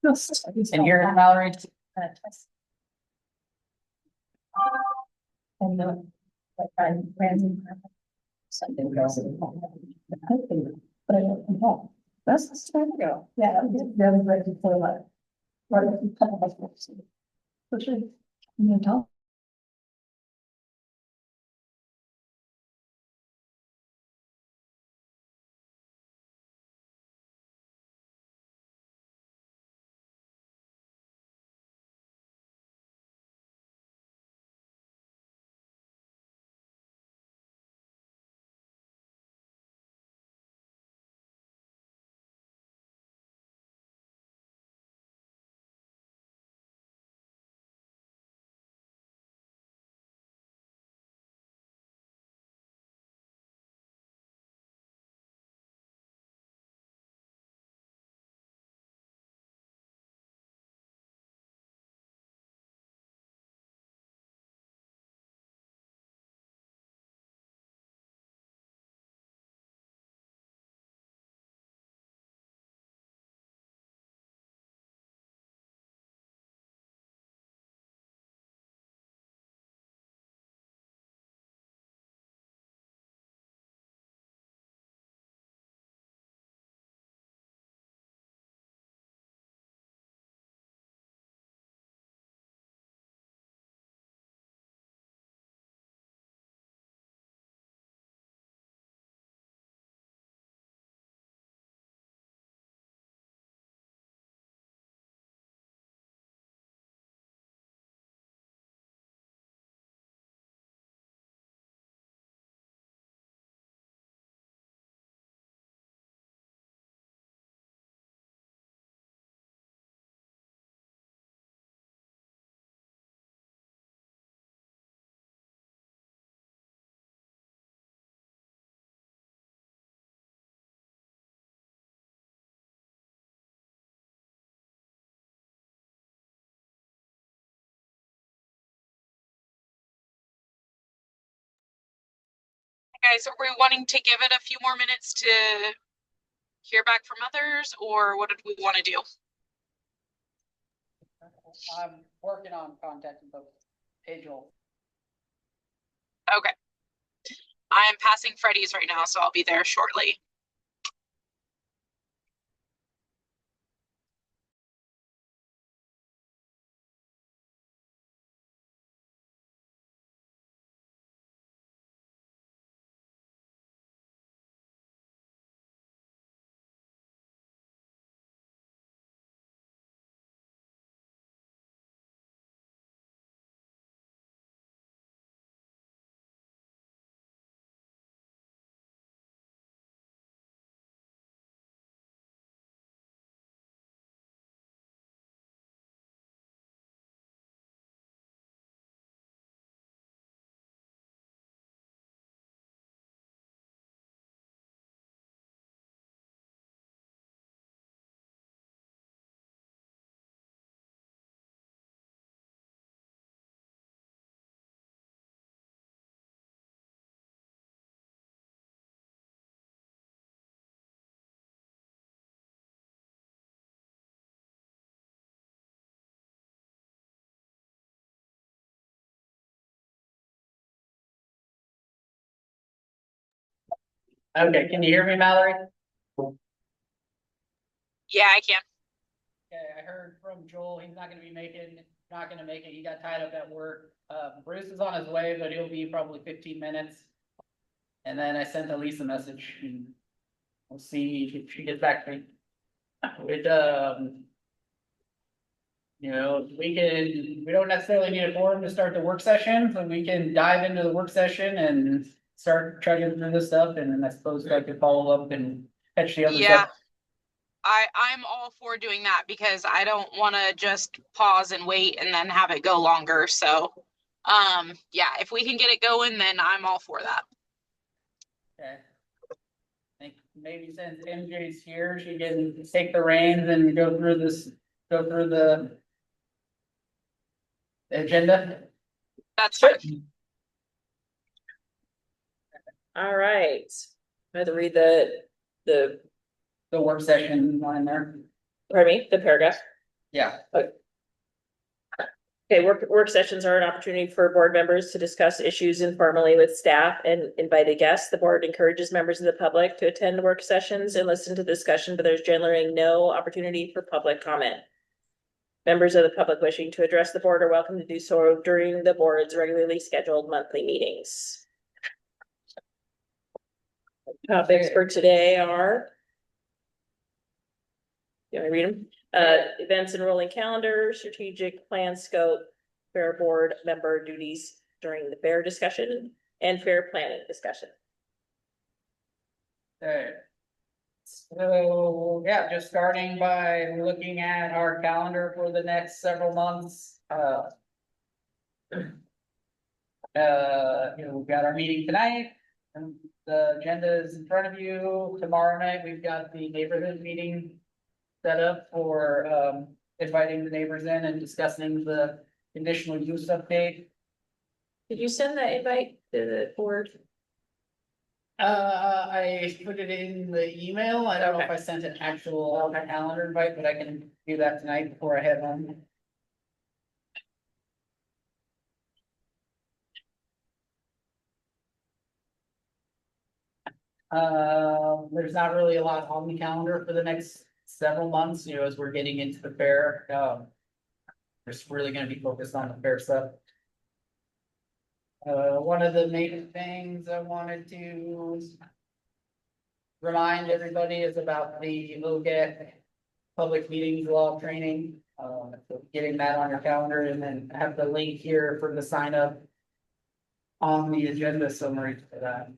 And here, Mallory. And the, like, I'm random. Something else. But I don't know. That's the time ago. Yeah, that was right before that. For sure. You know. Guys, are we wanting to give it a few more minutes to hear back from others, or what did we want to do? I'm working on contacting both Joel. Okay. I am passing Freddy's right now, so I'll be there shortly. Okay, can you hear me, Mallory? Yeah, I can. Okay, I heard from Joel, he's not gonna make it, he got tied up at work. Bruce is on his way, but he'll be probably 15 minutes. And then I sent Elise a message, and we'll see if she gets back to me. With, we don't necessarily need a forum to start the work session, but we can dive into the work session and start chugging through this stuff, and then I suppose I could follow up and catch the other Yeah, stuff. I'm all for doing that because I don't want to just pause and wait and then have it go longer. So, yeah, if we can get it going, then I'm all for that. Okay. I think maybe since MJ's here, she can take the reins and go through the agenda. That's Sure. fine. All right. I have to read the The work session line there. pardon me, the paragraph. Yeah, Okay, work sessions are an opportunity for board members to discuss issues informally with staff and invited guests. The board encourages members of the public to attend work sessions and listen to discussion, but there's generally no opportunity for public comment. Members of the public wishing to address the board are welcome to do so during the board's regularly scheduled monthly meetings. Topics for today are. You want me to read them? Events and rolling calendar, strategic plan scope, fair board member duties during the fair discussion, and fair planning discussion. okay. So, yeah, just starting by looking at our calendar for the next several months, we've got our meeting tonight, and the agenda is in front of you. Tomorrow night, we've got the neighborhood meeting set up for, inviting the neighbors in and discussing the conditional use update. Did you send that invite to the board? I put it in the email. I don't know if I sent an actual calendar invite, but I can do that tonight before I head home. There's not really a lot on the calendar for the next several months, as we're getting into the fair. There's really gonna be focused on the fair stuff. One of the main things I wanted to remind everybody is about the OGET public meetings law training. So getting that on your calendar and then have the link here for the sign up on the agenda summary for that.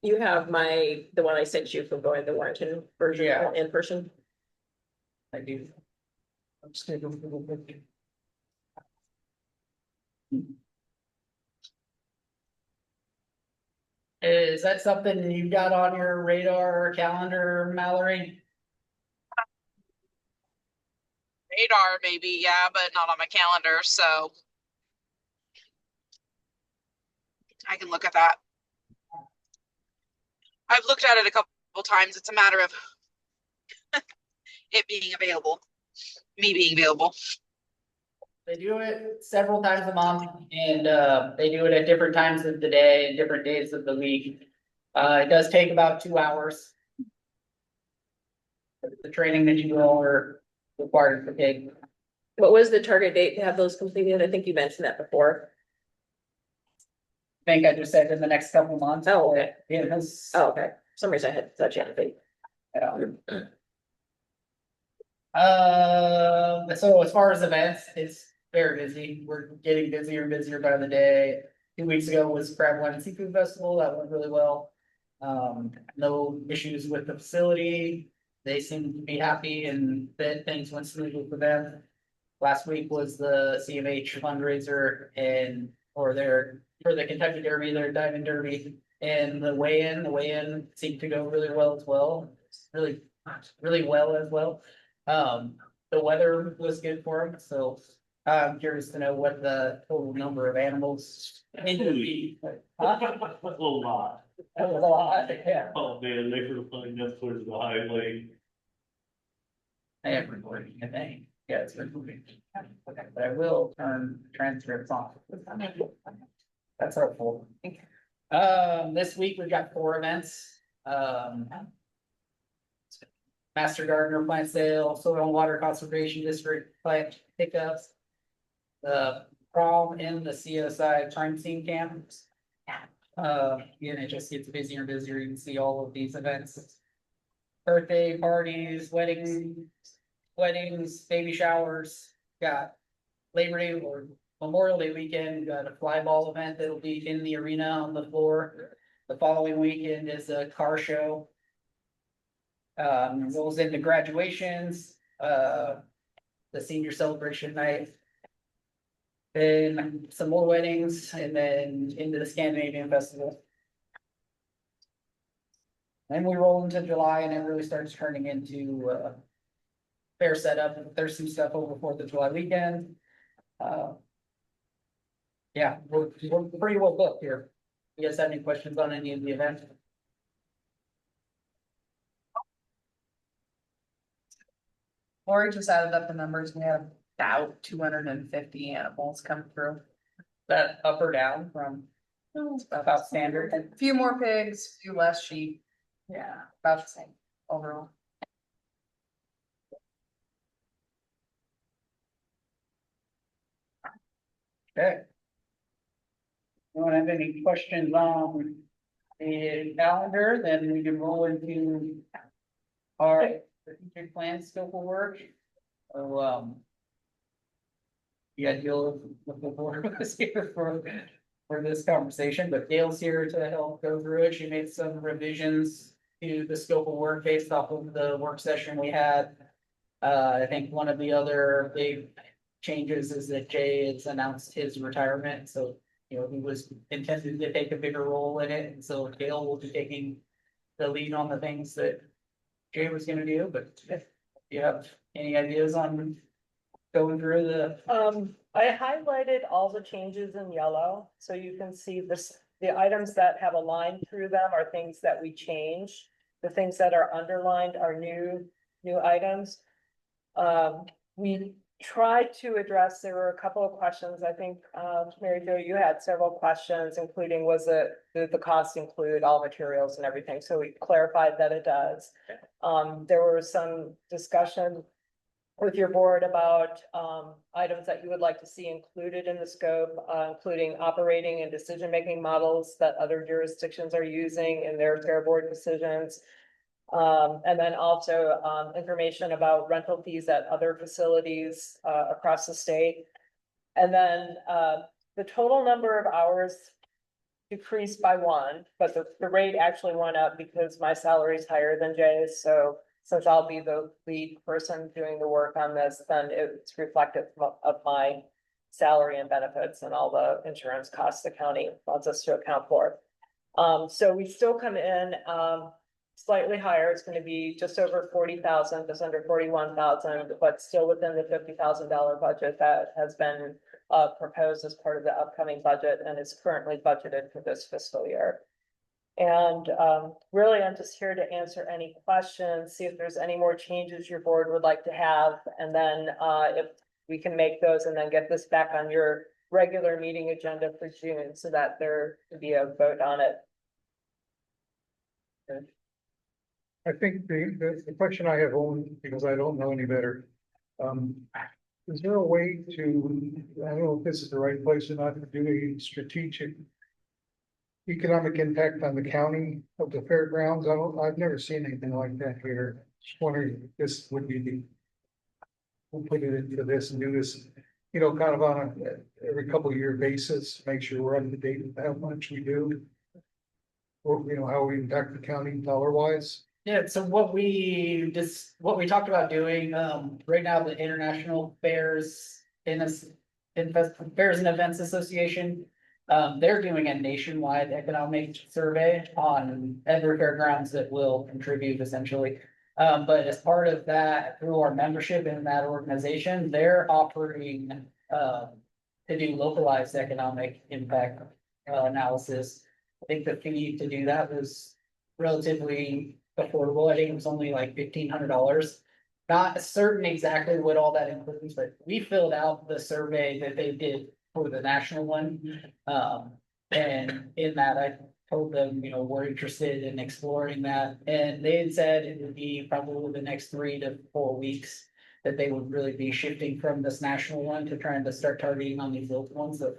You have the one I sent you from going to the Warrenton version Yeah. in person. I do. I'm just gonna go through the book. Is that something you've got on your radar or calendar, Mallory? Radar maybe, yeah, but not on my calendar, so I can look at that. I've looked at it a couple times. It's a matter of it being available, me being available. They do it several times a month and they do it at different times of the day and different days of the week. It does take about 2 hours. The training that you all are required to take. What was the target date to have those completed? I think you mentioned that before. I think I just said in the next couple of months. Oh, okay. Yeah, that's. Oh, okay. For some reason I had such anything. Yeah. So as far as events, it's very busy. We're getting busier and busier by the day. 2 weeks ago was Crab Wine and Seafood Festival. That went really well. No issues with the facility. They seem to be happy and that things went smoothly for them. Last week was the CMH fundraiser for the Kentucky Derby, their Diamond Derby, and the weigh-in seemed to go really well as well. Really, really well as well. The weather was good for them, so I'm curious to know what the total number of animals. Ended up being. Huh? A lot. That was a lot, yeah. Oh, man, they were putting up towards the highway. I am recording, I think. Yeah, it's recording. Okay, but I will turn transcripts off. That's helpful. This week we've got 4 events. Master Gardener plant sale, soil and water conservation district plant pickups. The prom and the CSI crime scene camps. And it just gets busier and busier. You can see all of these events. Birthday parties, weddings, baby showers, got Labor Day or Memorial Day weekend, got a fly ball event that'll be in the arena on the floor. The following weekend is a car show. Rolls into graduations, the senior celebration night. Then some more weddings and then into the Scandinavian festival. Then we roll into July and it really starts turning into fair setup. There's some stuff over 4th of July weekend. Yeah, we're pretty well booked here. You guys have any questions on any of the events? Lori just added up the numbers, we had about 250 animals come through. That up or down from about standard. A few more pigs, a few less sheep. Yeah, about the same overall. Okay. Anyone have any questions on the calendar, then we can roll into our strategic plan scope of work. So, yeah, you'll look forward to this here for this conversation, but Gail's here to help go through it. She made some revisions to the scope of work based off of the work session we had. I think one of the other big changes is that Jay has announced his retirement, so, you know, he was intended to take a bigger role in it, and so Gail will be taking the lead on the things that Jay was gonna do, but if you have any ideas on going through I highlighted all the changes in yellow, so you can see this, the items that have a line through them are things that we changed. The things that are underlined are new items. We tried to address, there were a couple of questions, I think, Mary Jo, you had several questions, including was it, did the cost include all materials and everything? So we clarified that it does. There were some discussion with your board about items that you would like to see included in the scope, including operating and decision-making models that other jurisdictions are using in their fair board decisions. And then also information about rental fees at other facilities across the state. And then the total number of hours decreased by 1, but the rate actually went up because my salary is higher than Jay's. So since I'll be the lead person doing the work on this, then it's reflective of my salary and benefits and all the insurance costs the county wants us to account for. So we still come in slightly higher. It's going to be just over 40,000, just under 41,000, but still within the $50,000 budget that has been proposed as part of the upcoming budget and is currently budgeted for this fiscal year. And really, I'm just here to answer any questions, see if there's any more changes your board would like to have, and then if we can make those and then get this back on your regular meeting agenda for June so that there could be a vote on it. I think the question I have only, because I don't know any better. Is there a way to, I don't know if this is the right place or not, to do a strategic economic impact on the county of the fairgrounds? I've never seen anything like that here. Just wondering if this would be the, we'll put it into this and do this, you know, kind of on a every couple of year basis, make sure we're up to date with how much we do. Or, you know, how we impact the county dollar wise. Yeah, so what we talked about doing, right now, the International Fairs Fairs and Events Association. They're doing a nationwide economic survey on every fairgrounds that will contribute essentially. But as part of that, through our membership in that organization, they're offering to do localized economic impact analysis. I think the fee to do that was relatively affordable. I think it was only like $1,500. Not certain exactly what all that includes, but we filled out the survey that they did for the national one. And in that, I told them, you know, we're interested in exploring that. And they had said it would be probably the next 3 to 4 weeks that they would really be shifting from this national one to trying to start targeting on these local ones. So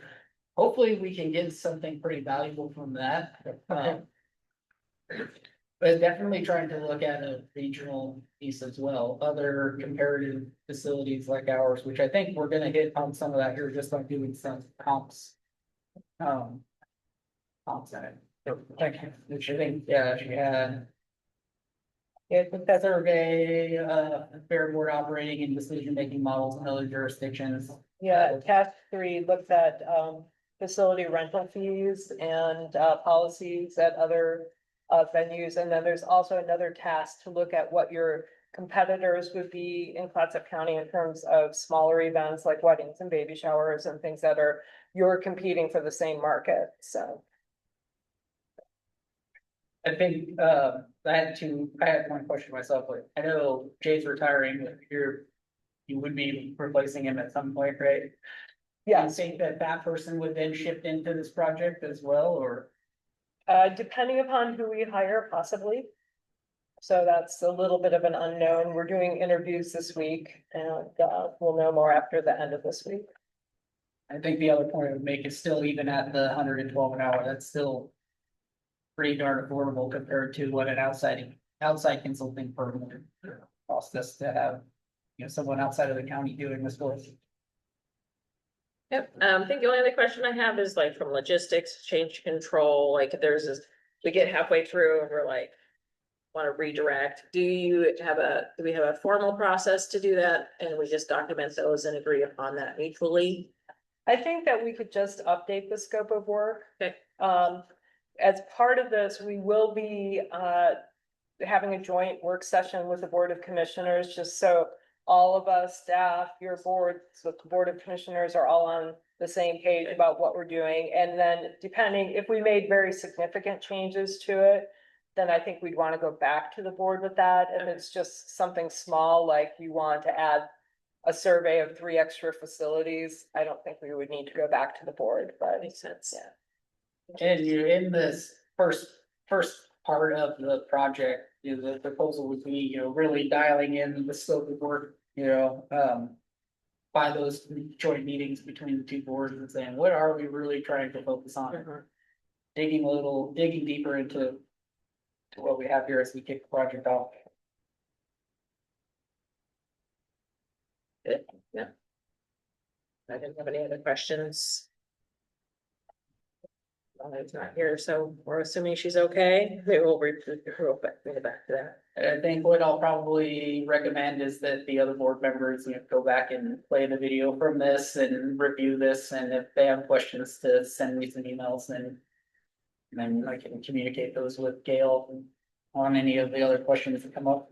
hopefully we can get something pretty valuable from that. But definitely trying to look at a regional piece as well, other comparative facilities like ours, which I think we're gonna hit on some of that here just by doing some comps. Comps in it. So, thank you, which I think, yeah, she had. Yeah, but that survey, fair board operating and decision-making models in other jurisdictions. Yeah, task 3 looks at facility rental fees and policies at other venues. And then there's also another task to look at what your competitors would be in Clatsop County in terms of smaller events like weddings and baby showers and things that are, you're competing for the same market, so. I think, I had one question myself, but I know Jay's retiring, but you're you would be replacing him at some point, right? Yeah, You think that that person would then shift into this project as well, or? depending upon who we hire, possibly. So that's a little bit of an unknown. We're doing interviews this week and, we'll know more after the end of this week. I think the other point I would make is still even at the 112 an hour, that's still. Pretty darn affordable compared to what an outside consulting firm would cost us to have. You know, someone outside of the county doing this work. Yep, I think the only other question I have is like from logistics, change control, like if there's this, we get halfway through and we're like. Want to redirect, do we have a formal process to do that, and we just document those and agree upon that mutually? I think that we could just update the scope of work. Okay. As part of this, we will be, having a joint work session with the Board of Commissioners, just so all of us, staff, your board, so the Board of Commissioners are all on the same page about what we're doing. And then depending, if we made very significant changes to it, then I think we'd want to go back to the board with that. If it's just something small, like you want to add a survey of 3 extra facilities, I don't think we would need to go back to the board, but Makes sense. yeah. And you're in this first part of the project, you know, the proposal would be, you know, really dialing in the scope of work, you know, by those joint meetings between the two boards and saying, what are we really trying to focus on? Mhm. Digging deeper into to what we have here as we kick the project off. Good, yeah. I didn't have any other questions. It's not here, so we're assuming she's okay. Maybe we'll bring it back to that. And I think what I'll probably recommend is that the other board members, you know, go back and play the video from this and review this, and if they have questions, to send me some emails, and then I can communicate those with Gail on any of the other questions that come up.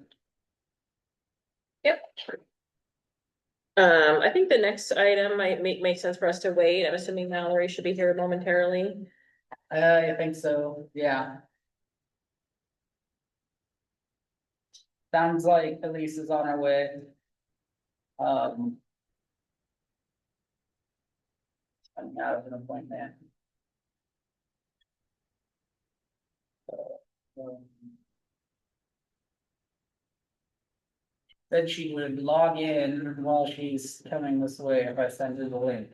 Yep. I think the next item might make sense for us to wait. I'm assuming Mallory should be here momentarily. I think so, yeah. Sounds like Elise is on her way. I'm out of an appointment. Um, Said she would log in while she's coming this way if I send her the link.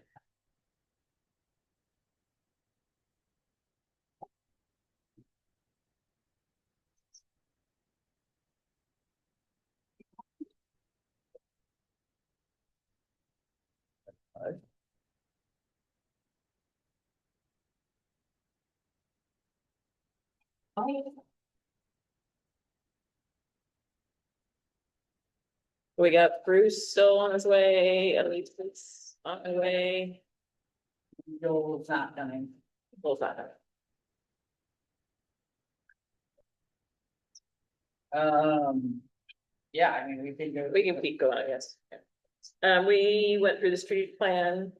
We got Bruce still on his way, Elise is on her way. Joel's not coming. We'll find out. Yeah, I mean, we can go. We can keep going, I guess. We went through the street plan.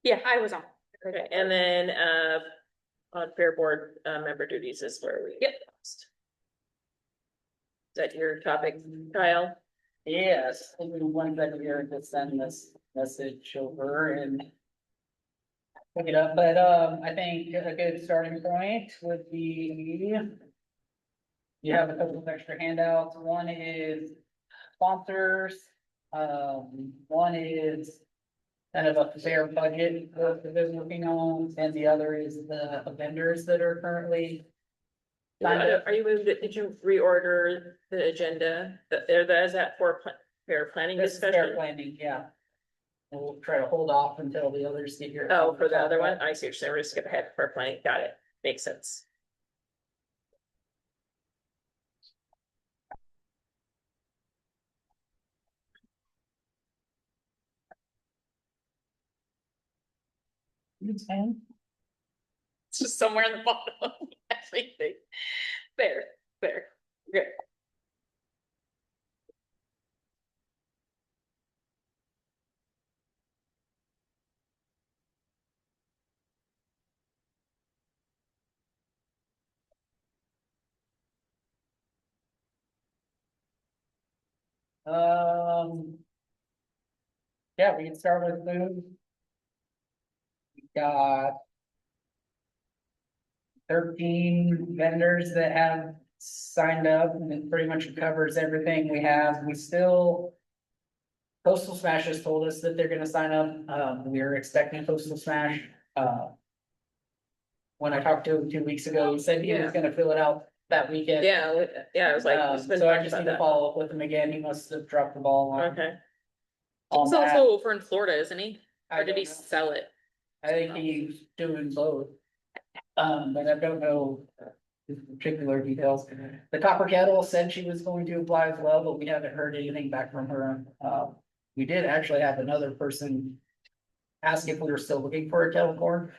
Yeah, I was on. Okay, and then, on fair board, member duties is where we get lost. Is that your topic, Kyle? Yes, give me 1 second here to send this message over and. Pick it up, but I think a good starting point would be. You have a couple of extra handouts. One is sponsors. One is. Kind of a fair budget that they're working on, and the other is the vendors that are currently. Are you moved, did you reorder the agenda? Is that for fair planning This is fair discussion? planning, yeah. And we'll try to hold off until the others get here. Oh, for the other one? I see what you're saying. We're just skip ahead for planning. Got it. Makes sense. It's fine. It's just somewhere in the bottom of everything. Fair, fair. Good. Yeah, we can start with food. We got 13 vendors that have signed up, and it pretty much covers everything we have. We still. Coastal Smash has told us that they're gonna sign up. We are expecting Coastal Smash. When I talked to him 2 weeks ago, he said he was gonna fill it out that weekend. Yeah, I was like, So I just need to follow up with him again. He must have dropped the ball on. Okay. On He's that. also over in Florida, isn't he? I Or did he don't know. sell it? I think he's doing both. But I don't know the particular details. The Copper Kettle said she was going to apply as well, but we haven't heard anything back from her. We did actually have another person ask if we were still looking for a kettle corn.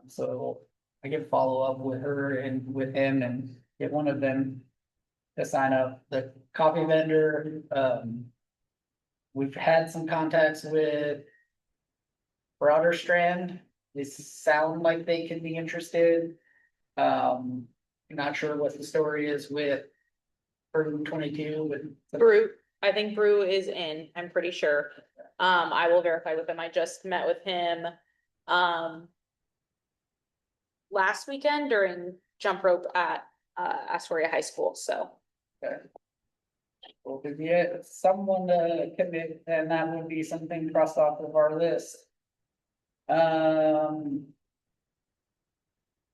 So I can follow up with her and with him and get one of them to sign up. The coffee vendor, we've had some contacts with Broader Strand. They sound like they could be interested. Not sure what the story is with Brew 22, but Brew, I think Brew is in, I'm pretty sure. I will verify with him. I just met with him, last weekend during jump rope at, Astoria High School, so. well, could be someone to commit, and that would be something crossed off of our list.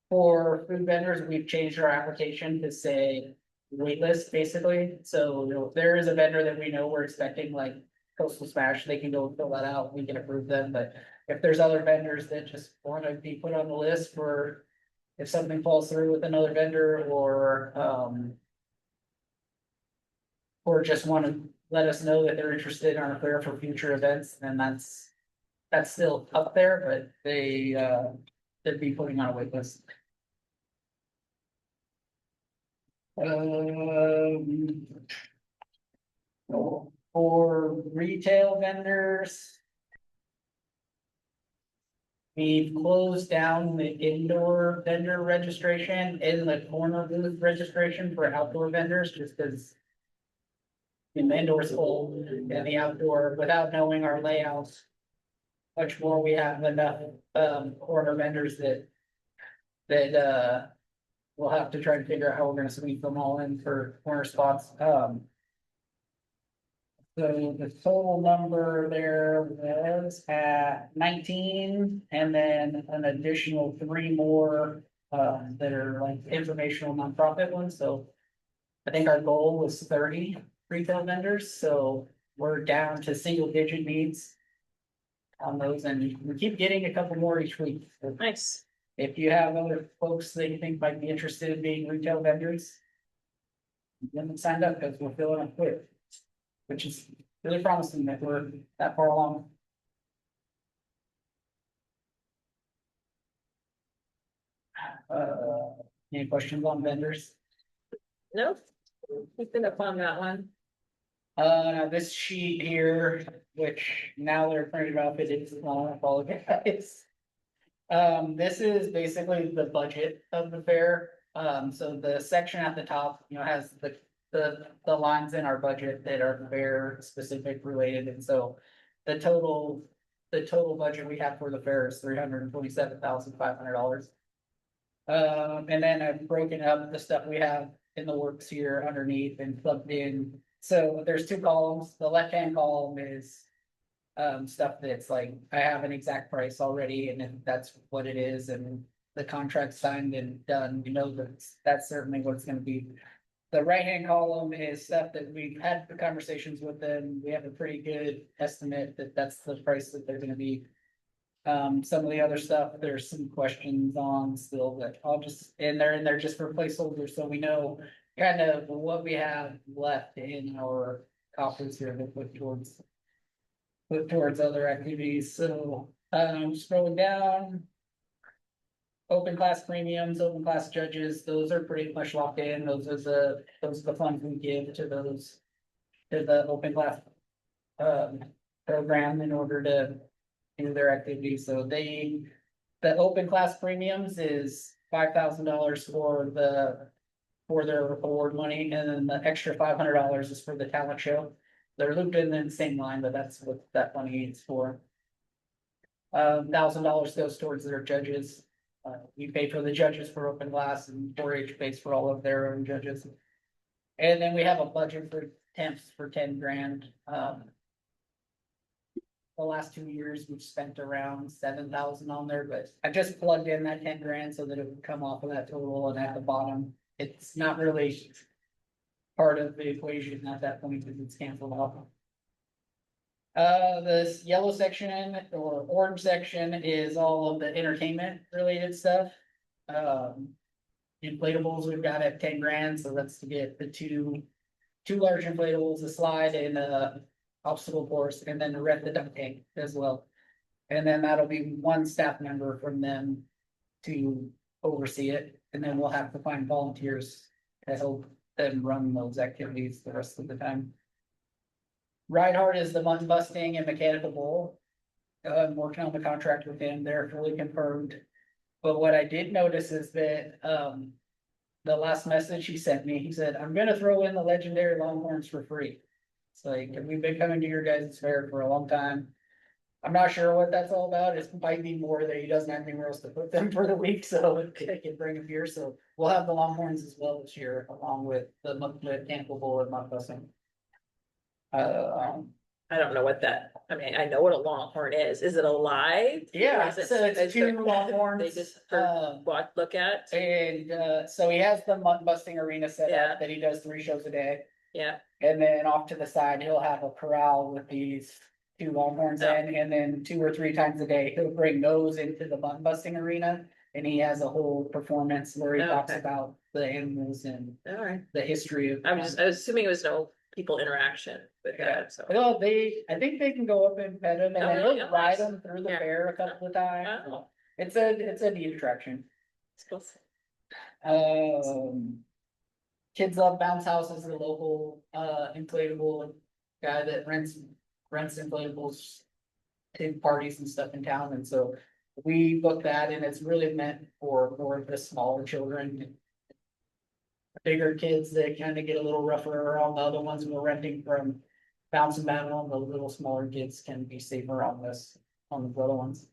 For food vendors, we've changed our application to say waitlist, basically. So, you know, if there is a vendor that we know we're expecting, like Coastal Smash, they can go fill that out, we can approve them, but if there's other vendors that just wanna be put on the list for if something falls through with another vendor or just wanna let us know that they're interested in our fair for future events, then that's still up there, but they'd be putting on a wait list. For retail vendors. We've closed down the indoor vendor registration and the corner booth registration for outdoor vendors, just because. In the indoor's full and the outdoor, without knowing our layouts. Much more, we have enough, corner vendors that we'll have to try to figure out how we're gonna sweep them all in for corner spots. So the total number there was at 19, and then an additional 3 more, that are like informational nonprofit ones, so. I think our goal was 30 retail vendors, so we're down to single digit needs. On those, and we keep getting a couple more each week. So Nice. if you have other folks that you think might be interested in being retail vendors. Get them signed up, because we're filling up quick. Which is really promising that we're that far along. Any questions on vendors? No, we've been up on that one. This sheet here, which now they're printed off, it is small, I apologize. This is basically the budget of the fair. So the section at the top, you know, has the lines in our budget that are fair specific related, and so. The total budget we have for the fair is $327,500. And then I've broken up the stuff we have in the works here underneath and plugged in. So there's 2 columns. The left-hand column is. Stuff that's like, I have an exact price already, and if that's what it is, and the contract signed and done, you know, that's certainly what it's gonna be. The right-hand column is stuff that we've had the conversations with them. We have a pretty good estimate that that's the price that they're gonna be. Some of the other stuff, there's some questions on still that I'll just, and they're in there just for placeholders, so we know kind of what we have left in our coffers here to put towards other activities, so, scrolling down. Open class premiums, open class judges, those are pretty much locked in, those are the funds we give to those. To the open class. Program in order to do their activities, so the open class premiums is $5,000 for their award money, and then the extra $500 is for the talent show. they're looped in the same line, but that's what that money is for. $1,000 goes towards their judges. We pay for the judges for open glass and 4-H pays for all of their own judges. And then we have a budget for temps for 10 grand. The last 2 years, we've spent around 7,000 on there, but I just plugged in that 10 grand so that it would come off of that total, and at the bottom, it's not really part of the equation at that point because it's canceled off. This yellow section or orange section is all of the entertainment related stuff. Inflatables, we've got at 10 grand, so that's to get the two large inflatables, a slide and a obstacle course, and then rent the duck tank as well. And then that'll be one staff member from them to oversee it, and then we'll have to find volunteers to help them run those activities the rest of the time. Ride Hard is the mud busting and mechanical bowl. I'm working on the contract with them, they're fully confirmed. But what I did notice is that, the last message he sent me, he said, I'm gonna throw in the legendary Longhorns for free. It's like, we've been coming to your guys' fair for a long time. I'm not sure what that's all about, it might be more that he doesn't have anywhere else to put them for the week, so I can bring them here, so we'll have the Longhorns as well this year, along with the mechanical bowl and mud busting. I don't know what that, I mean, I know what a longhorn is. Is it alive? Yeah, Or is it- so it's is two it- longhorns, They just look at, and so he has the mud busting arena set Yeah. up that he does 3 shows a day. yeah, And then off to the side, he'll have a corral with these two longhorns Oh. in, and then 2 or 3 times a day, he'll bring those into the mud busting arena. And he has a whole performance where he talks Okay. about the animals and all right. the history of. I was assuming it was no people interaction with Yeah. that, so. Well, I think they can go up and pet them, and Oh, then really? he'll Oh, ride nice. them through the Yeah. fair a couple of times. Oh. It's a neat attraction. It's cool. Kids Love Bounce House is the local, inflatable guy that rents inflatables to parties and stuff in town, and so we booked that, and it's really meant for more of the smaller children. Bigger kids that kind of get a little rougher around the other ones we're renting from Bounce and Battle, and the little smaller kids can be safer on the other ones.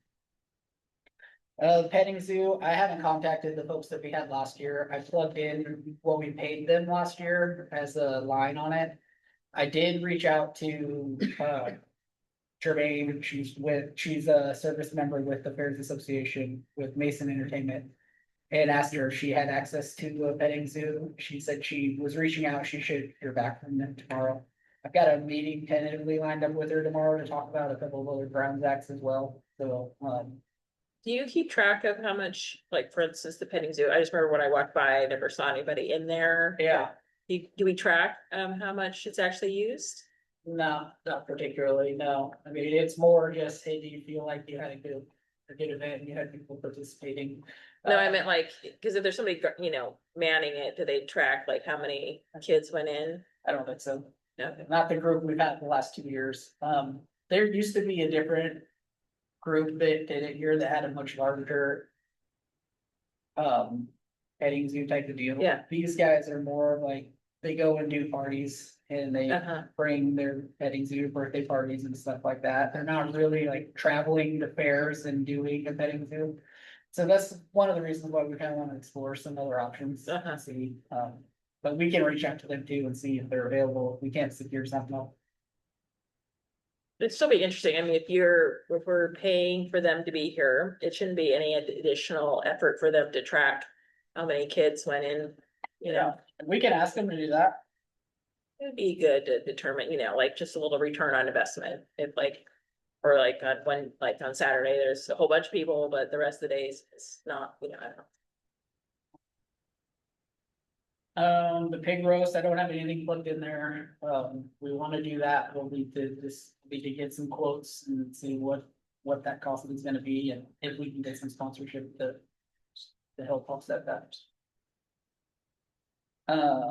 Petting zoo, I haven't contacted the folks that we had last year. I plugged in what we paid them last year as a line on it. I did reach out to, Jermaine, she's a service member with the Fairs Association with Mason Entertainment. And asked her if she had access to a petting zoo. She said she was reaching out, she should hear back from them tomorrow. I've got a meeting tentatively lined up with her tomorrow to talk about a couple of other grounds acts as well, so, Do you keep track of how much, like, for instance, the petting zoo? I just remember when I walked by, I never saw anybody in there. yeah. Do we track, how much it's actually used? No, not particularly, no. I mean, it's more just, hey, do you feel like you had a good event and you had people participating? No, I meant like, cause if there's somebody, manning it, do they track like how many kids went in? I don't think so. No. Not the group we've had the last 2 years. There used to be a different group that did it here that had a much larger petting zoo type of deal. Yeah. These guys are more like, they go and do parties and they Uh-huh. bring their petting zoo birthday parties and stuff like that. They're not really like traveling to fairs and doing a petting zoo. So that's one of the reasons why we kind of want to explore some other options Uh-huh. and see, but we can reach out to them too and see if they're available. If we can't secure something else. It'd still be interesting. I mean, if we're paying for them to be here, it shouldn't be any additional effort for them to track how many kids went in, you know? We can ask them to do that. It'd be good to determine, like just a little return on investment, if like, or like on Saturday, there's a whole bunch of people, but the rest of the days it's not, I don't know. The pig roast, I don't have anything plugged in there. We wanna do that. We'll need to get some quotes and see what that cost is gonna be, and if we can get some sponsorship to help offset that.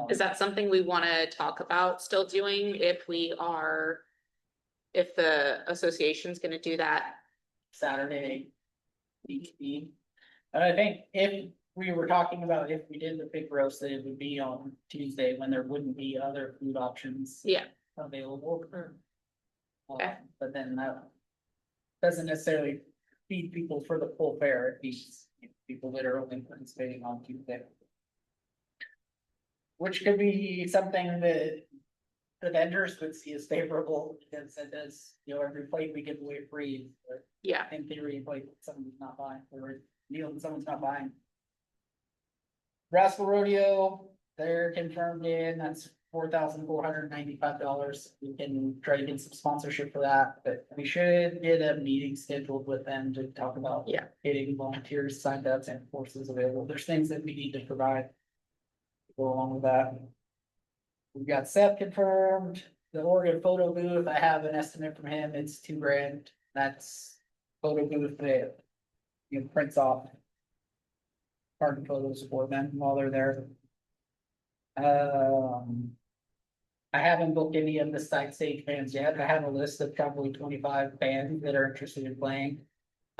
Is that something we wanna talk about still doing if the association's gonna do that? Saturday. And I think if we were talking about if we did the pig roast, that it would be on Tuesday when there wouldn't be other food options. Yeah. available. Okay. But then that doesn't necessarily feed people for the full fare, it feeds people that are only participating on Tuesday. Which could be something that the vendors would see as favorable, because it does, every plate we give away free, but Yeah, in theory, like someone's not buying, or a meal that someone's not buying. Rascal Rodeo, they're confirmed in, that's $4,495. We can try to get some sponsorship for that, but we should get a meeting scheduled with them to talk about. Yeah. Getting volunteers signed up and courses available. There's things that we need to provide. To go along with that. We've got Seth confirmed, the Oregon photo booth, I have an estimate from him, it's $2,000, that's photo booth that. Prints off. Carbon photos for them while they're there. I haven't booked any of the side stage bands yet, I have a list of probably 25 bands that are interested in playing.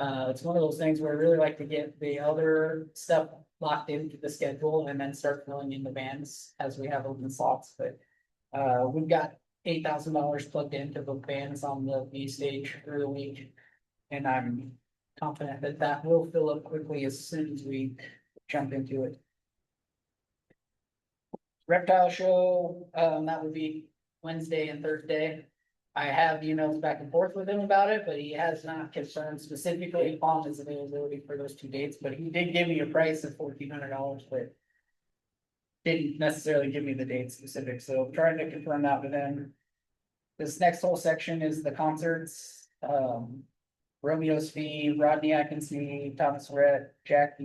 It's one of those things where I really like to get the other stuff locked into the schedule and then start filling in the bands as we have open slots, but. We've got $8,000 plugged into the bands on the B stage through the week. And I'm confident that that will fill up quickly as soon as we jump into it. Reptile show, that would be Wednesday and Thursday. I have emails back and forth with him about it, but he has not confirmed specifically upon his availability for those 2 dates, but he did give me a price of $1,400, but. Didn't necessarily give me the date specific, so I'm trying to confirm that with him. This next whole section is the concerts, Romeo's Fee, Rodney Atkinson, Thomas Rhett, Jack,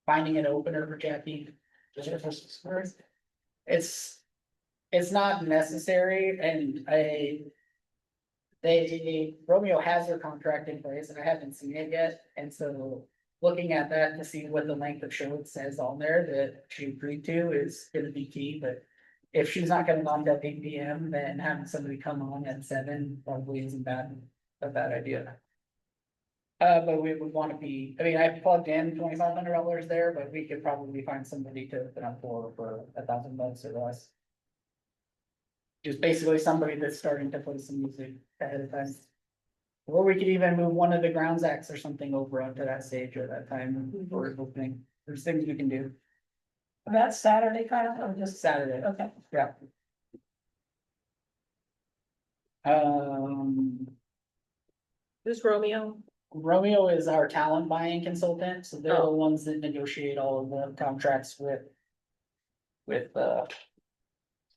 finding an opener for Jackie. It's not necessary, and Romeo has their contract in place, and I haven't seen it yet, and so. Looking at that to see what the length of show it says on there that she agreed to is gonna be key, but. If she's not gonna launch at 8 PM, then having somebody come on at 7 probably isn't a bad idea. But we would wanna be, I mean, I plugged in $2,500 there, but we could probably find somebody to put on for $1,000 or less. Just basically somebody that's starting to play some music ahead of time. Or we could even move one of the grounds acts or something over onto that stage at that time for opening. There's things we can do. That's Saturday, Kyle, or just Saturday, okay. yeah. Who's Romeo? Romeo is our talent buying consultant, so they're the Oh. ones that negotiate all of the contracts with the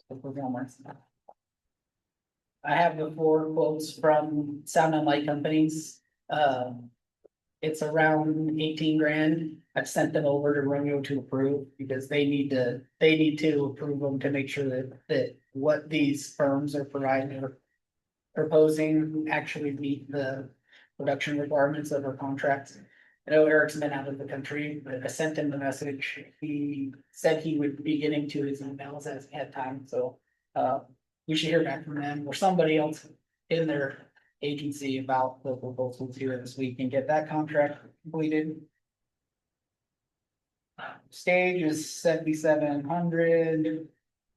performers. I have the 4 quotes from Sound and Light companies. It's around 18 grand. I've sent them over to Romeo to approve because they need to approve them to make sure that what these firms are providing or proposing actually meet the production requirements of our contracts. I know Eric's been out of the country, but I sent him the message. He said he would be getting to his emails as he had time, so we should hear back from them or somebody else in their agency about the proposals here this week and get that contract completed. Stage is 7,700.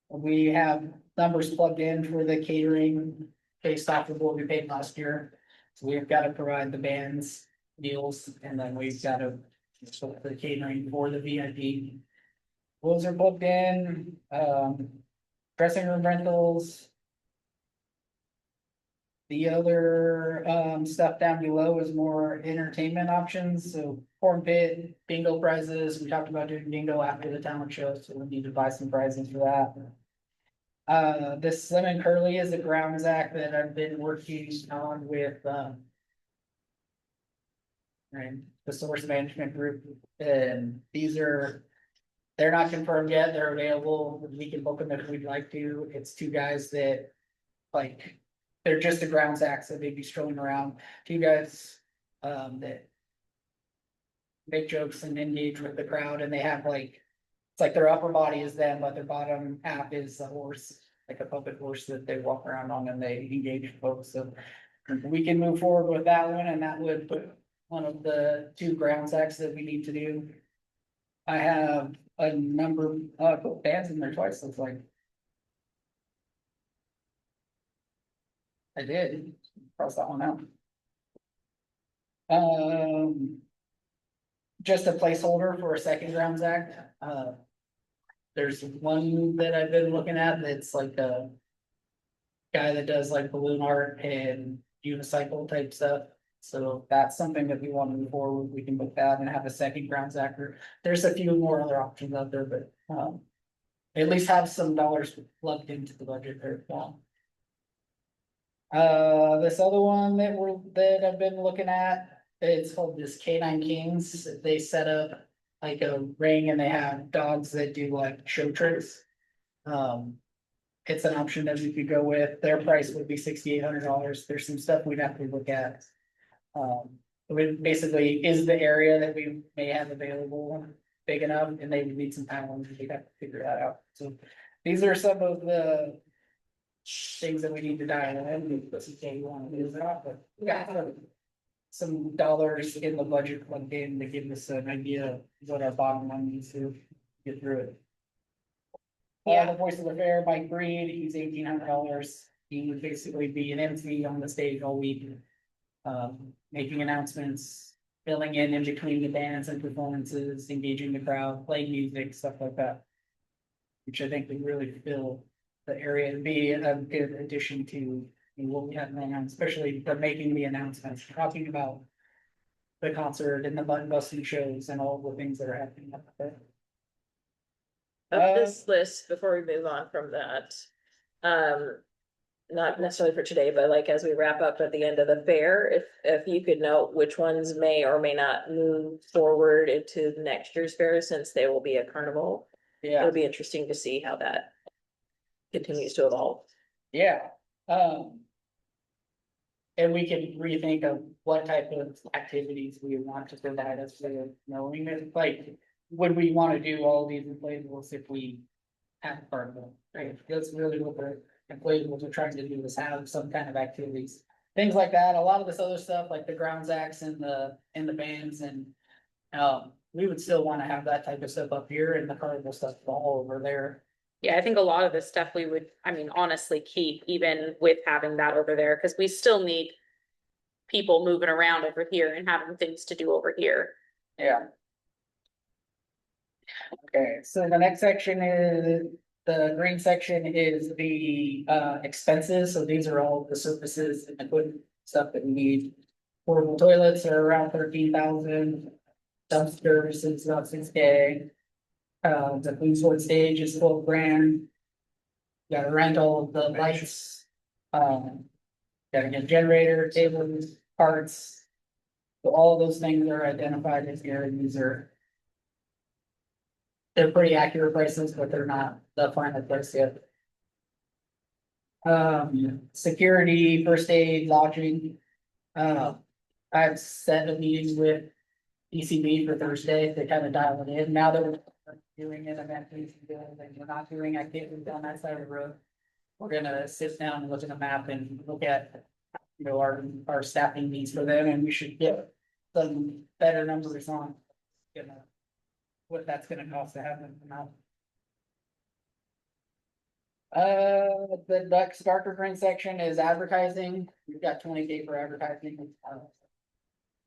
We have numbers plugged in for the catering based off of what we paid last year. So we've got to provide the bands meals, and then we've got to split the catering for the VIP. Those are booked in, dressing room rentals. The other stuff down below is more entertainment options, so corn pit, bingo prizes, we talked about doing bingo after the talent show, so we need to buy some prizes for that. This lemon curly is a grounds act that I've been working on with right, the source management group, and they're not confirmed yet, they're available, we can book them if we'd like to, it's 2 guys that like. They're just the grounds acts that they'd be strolling around, 2 guys, that. Make jokes and engage with the crowd, and they have like, it's like their upper body is them, but their bottom half is a horse, like a puppet horse that they walk around on and they engage folks, so. We can move forward with that one, and that would put one of the 2 grounds acts that we need to do. I have a number of bands in there twice, looks like. I did, cross that one out. Just a placeholder for a second Grounds Act, there's one that I've been looking at that's like a guy that does like balloon art and unicycle type stuff. So that's something that we want to move forward, we can book that and have a second Grounds Actor. There's a few more other options out there, but, at least have some dollars plugged into the budget there. This other one that I've been looking at, it's called this Canine Kings. They set up like a ring and they have dogs that do like show tricks. It's an option that we could go with. Their price would be $6,800. There's some stuff we'd have to look at. Basically, is the area that we may have available big enough, and they would need some time, and we'd have to figure that out. So these are some of the things that we need to dial in, but you want to use that, but we got some dollars in the budget plugged in to give us an idea of what our bottom line needs to get through it. The voice of the fair, Mike Breed, he's $1,800. He would basically be an MC on the stage all week. Making announcements, filling in between the bands and performances, engaging the crowd, playing music, stuff like that. Which I think would really fill the area and be a good addition to what we have going on, especially the making the announcements, talking about the concert and the button busting shows and all the things that are happening up there. Of this list, before we move on from that, not necessarily for today, but like as we wrap up at the end of the fair, if you could note which ones may or may not move forward into next year's fair, since they will be a carnival. Yeah, It'll be interesting to see how that continues to evolve. yeah. And we can rethink of what type of activities we want to provide us with, knowing that, like, would we want to do all these inflatables if we have a carnival, right? That's really what the inflatables are trying to do, is have some kind of activities. Things like that, a lot of this other stuff, like the grounds acts and the bands and, we would still want to have that type of stuff up here and the carnival stuff all over there. Yeah, I think a lot of this stuff we would, I mean, honestly keep even with having that over there, because we still need people moving around over here and having things to do over here. Yeah. Okay, so the next section is, the green section is the expenses, so these are all the services and equipment stuff that we need. Portable toilets are around 13,000. Dumpsters is about $6K. The food sort stage is 12 grand. Gotta rent all of the lights. Gotta get generator, tables, parts. So all of those things are identified as your user. They're pretty accurate prices, but they're not the final price yet. Security, first aid, lodging. I've set a meeting with ECB for Thursday to kind of dial it in. Now that we're doing it, we're not doing activities on that side of the road. We're gonna sit down and look at a map and look at, our staffing needs for them, and we should get some better numbers on, what that's gonna cost to have them come out. The Ducks Darker Green section is advertising. We've got 20K for advertising.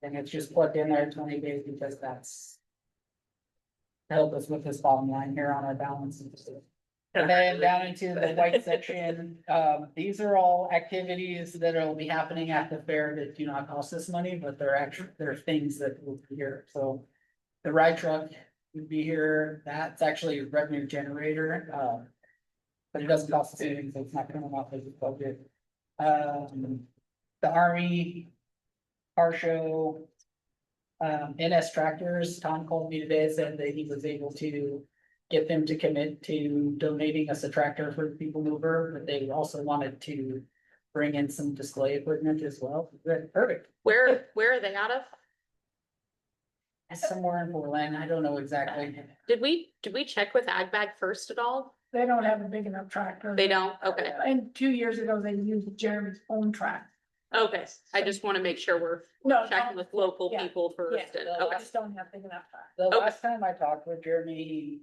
And it's just plugged in there 20 days because that's help us with this bottom line here on our balance. And then down into the white section, these are all activities that will be happening at the fair that do not cost us money, but they're things that will be here. So the ride truck would be here. That's actually a revenue generator. But it doesn't cost us anything, so it's not coming off as a budget. The Army car show. NS Tractors, Tom called me today, said that he was able to get them to commit to donating us a tractor for the people mover, but they also wanted to bring in some display equipment as well. Good, perfect. Where are they out of? Somewhere in Portland, I don't know exactly. Did we check with Ag Bag first at all? They don't have a big enough tractor. They don't? Okay. And 2 years ago, they used Jeremy's own tractor. Okay, I just want to make sure we're No, checking with local Yeah. people first. Yeah, and- I Okay. just don't have big enough tractor. The Okay. last time I talked with Jeremy,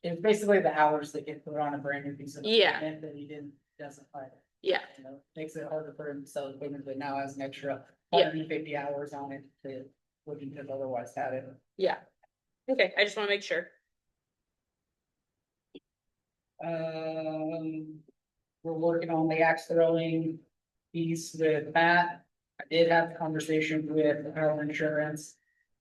it's basically the hours that get put on a brand new piece of Yeah. equipment that he doesn't like. Yeah, You know, makes it harder for him to sell equipment that now has an extra Yeah. 150 hours on it to wouldn't have otherwise had it. yeah. Okay, I just wanna make sure. We're working on the axe throwing piece with Matt. I did have a conversation with our insurance.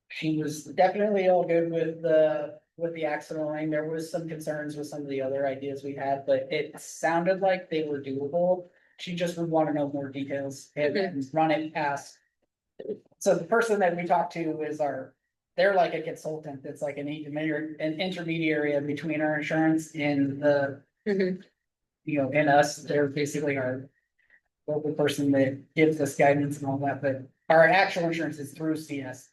She was definitely all good with the axe throwing. There was some concerns with some of the other ideas we had, but it sounded like they were doable. She just would want to know more details and run it past. So the person that we talked to is they're like a consultant. It's like an intermediary between our insurance and the, Mhm. you know, and us. They're basically our local person that gives us guidance and all that, but our actual insurance is through CIS.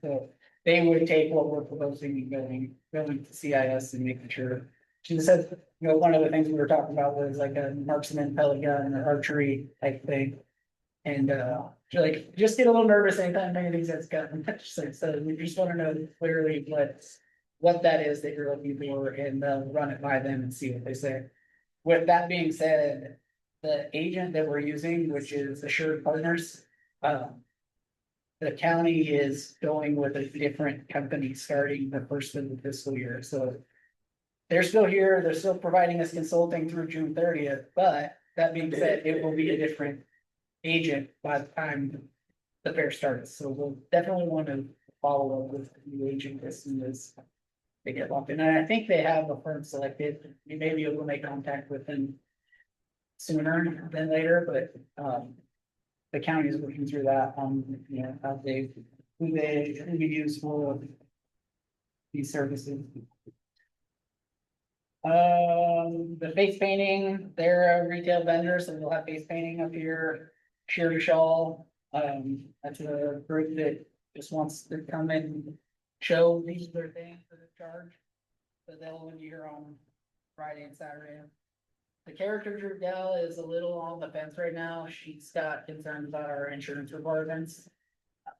So they would take what we're proposing and going to CIS and making sure. She said, you know, one of the things we were talking about was like a marksman pellet gun or archery type thing. And she's like, just get a little nervous anytime anything says gun. So we just want to know clearly what that is that you're looking for and run it by them and see what they say. With that being said, the agent that we're using, which is Assured Partners, the county is going with a different company starting the first of the fiscal year, so they're still here, they're still providing us consulting through June 30th, but that being said, it will be a different agent by the time the fair starts, so we'll definitely want to follow up with the new agent as soon as they get locked in, and I think they have a firm selected, you may be able to make contact with them sooner than later, but the county is working through that on, you know, how who we use for these services. The face painting, they're a retail vendor, so we'll have face painting up here, Sheer to Shawl. That's a group that just wants to come and show these their things for the charge. So they'll be here on Friday and Saturday. The character gal is a little on the fence right now. She's got concerns about our insurance requirements.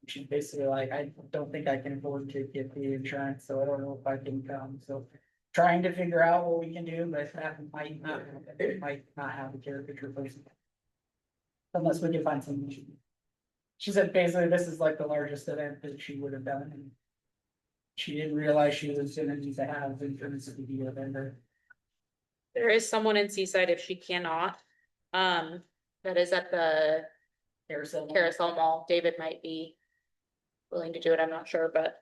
She's basically like, I don't think I can afford to get the insurance, so I don't know if I can come, so. Trying to figure out what we can do, but that might not have a caricature person. Unless we can find some. She said basically this is like the largest event that she would have done. And she didn't realize she was gonna need to have insurance to be a vendor. There is someone in Seaside if she cannot. That is at the Carousel Mall. David might be willing to do it, I'm not sure, but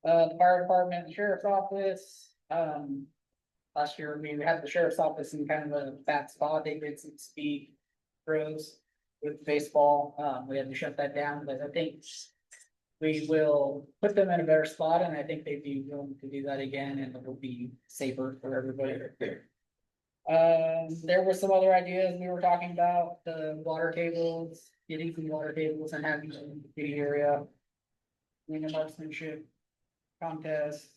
The fire department, the sheriff's office, last year we had the sheriff's office in kind of a bad spot, they did some speed throws with baseball, we had to shut that down, but I think we will put them in a better spot, and I think they'd be willing to do that again, and it'll be safer for everybody. There were some other ideas we were talking about, the water tables, getting some water tables and having them in the area. Doing a marksmanship contest,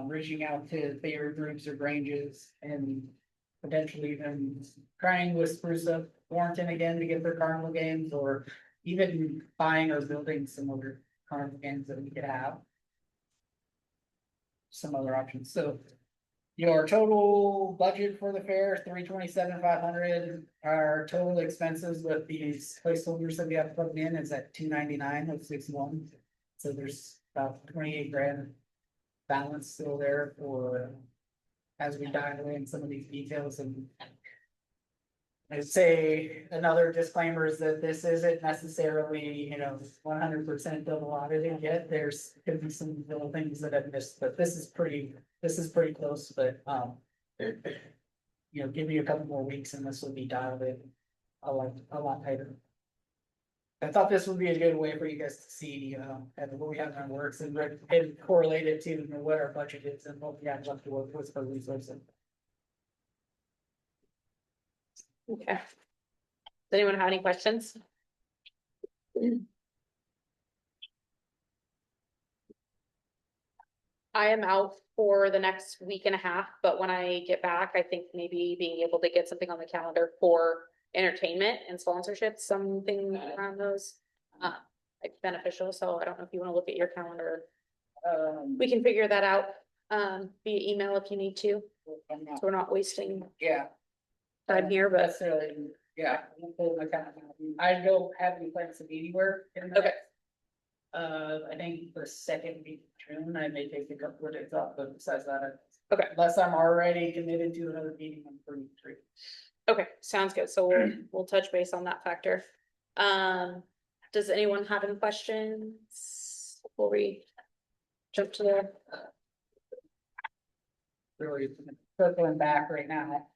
reaching out to favorite groups or ranges and potentially even trying with Spruce Up Warrenton again to get their carnival games, or even buying or building some other carnival games that we could have. Some other options, so. Your total budget for the fair, 327,500. Our total expenses with these placeholders that we have plugged in is at 299 of 61. So there's about 28 grand balance still there for. As we dive in some of these details, and I'd say another disclaimer is that this isn't necessarily, 100% double audited yet. There's could be some little things that I've missed, but this is pretty close, but, give me a couple more weeks and this will be dialed in a lot tighter. I thought this would be a good way for you guys to see, what we have in our works and correlate it to what our budget is and what we have left to work with for resources. okay. Does anyone have any questions? I am out for the next week and a half, but when I get back, I think maybe being able to get something on the calendar for entertainment and sponsorship, something around those, like beneficial. So I don't know if you want to look at your calendar. We can figure that out, via email if you need to, I'm so not- we're not wasting Yeah. time here, but Necessarily, yeah. I don't have any plans to be anywhere in the Okay. next. I think the second week of June, I may take a couple of days off, but besides that. Okay. Unless I'm already committed to another meeting, I'm pretty free. okay, sounds good. So we'll touch base on that factor. Does anyone have any questions before we jump to the? Really circling back right now.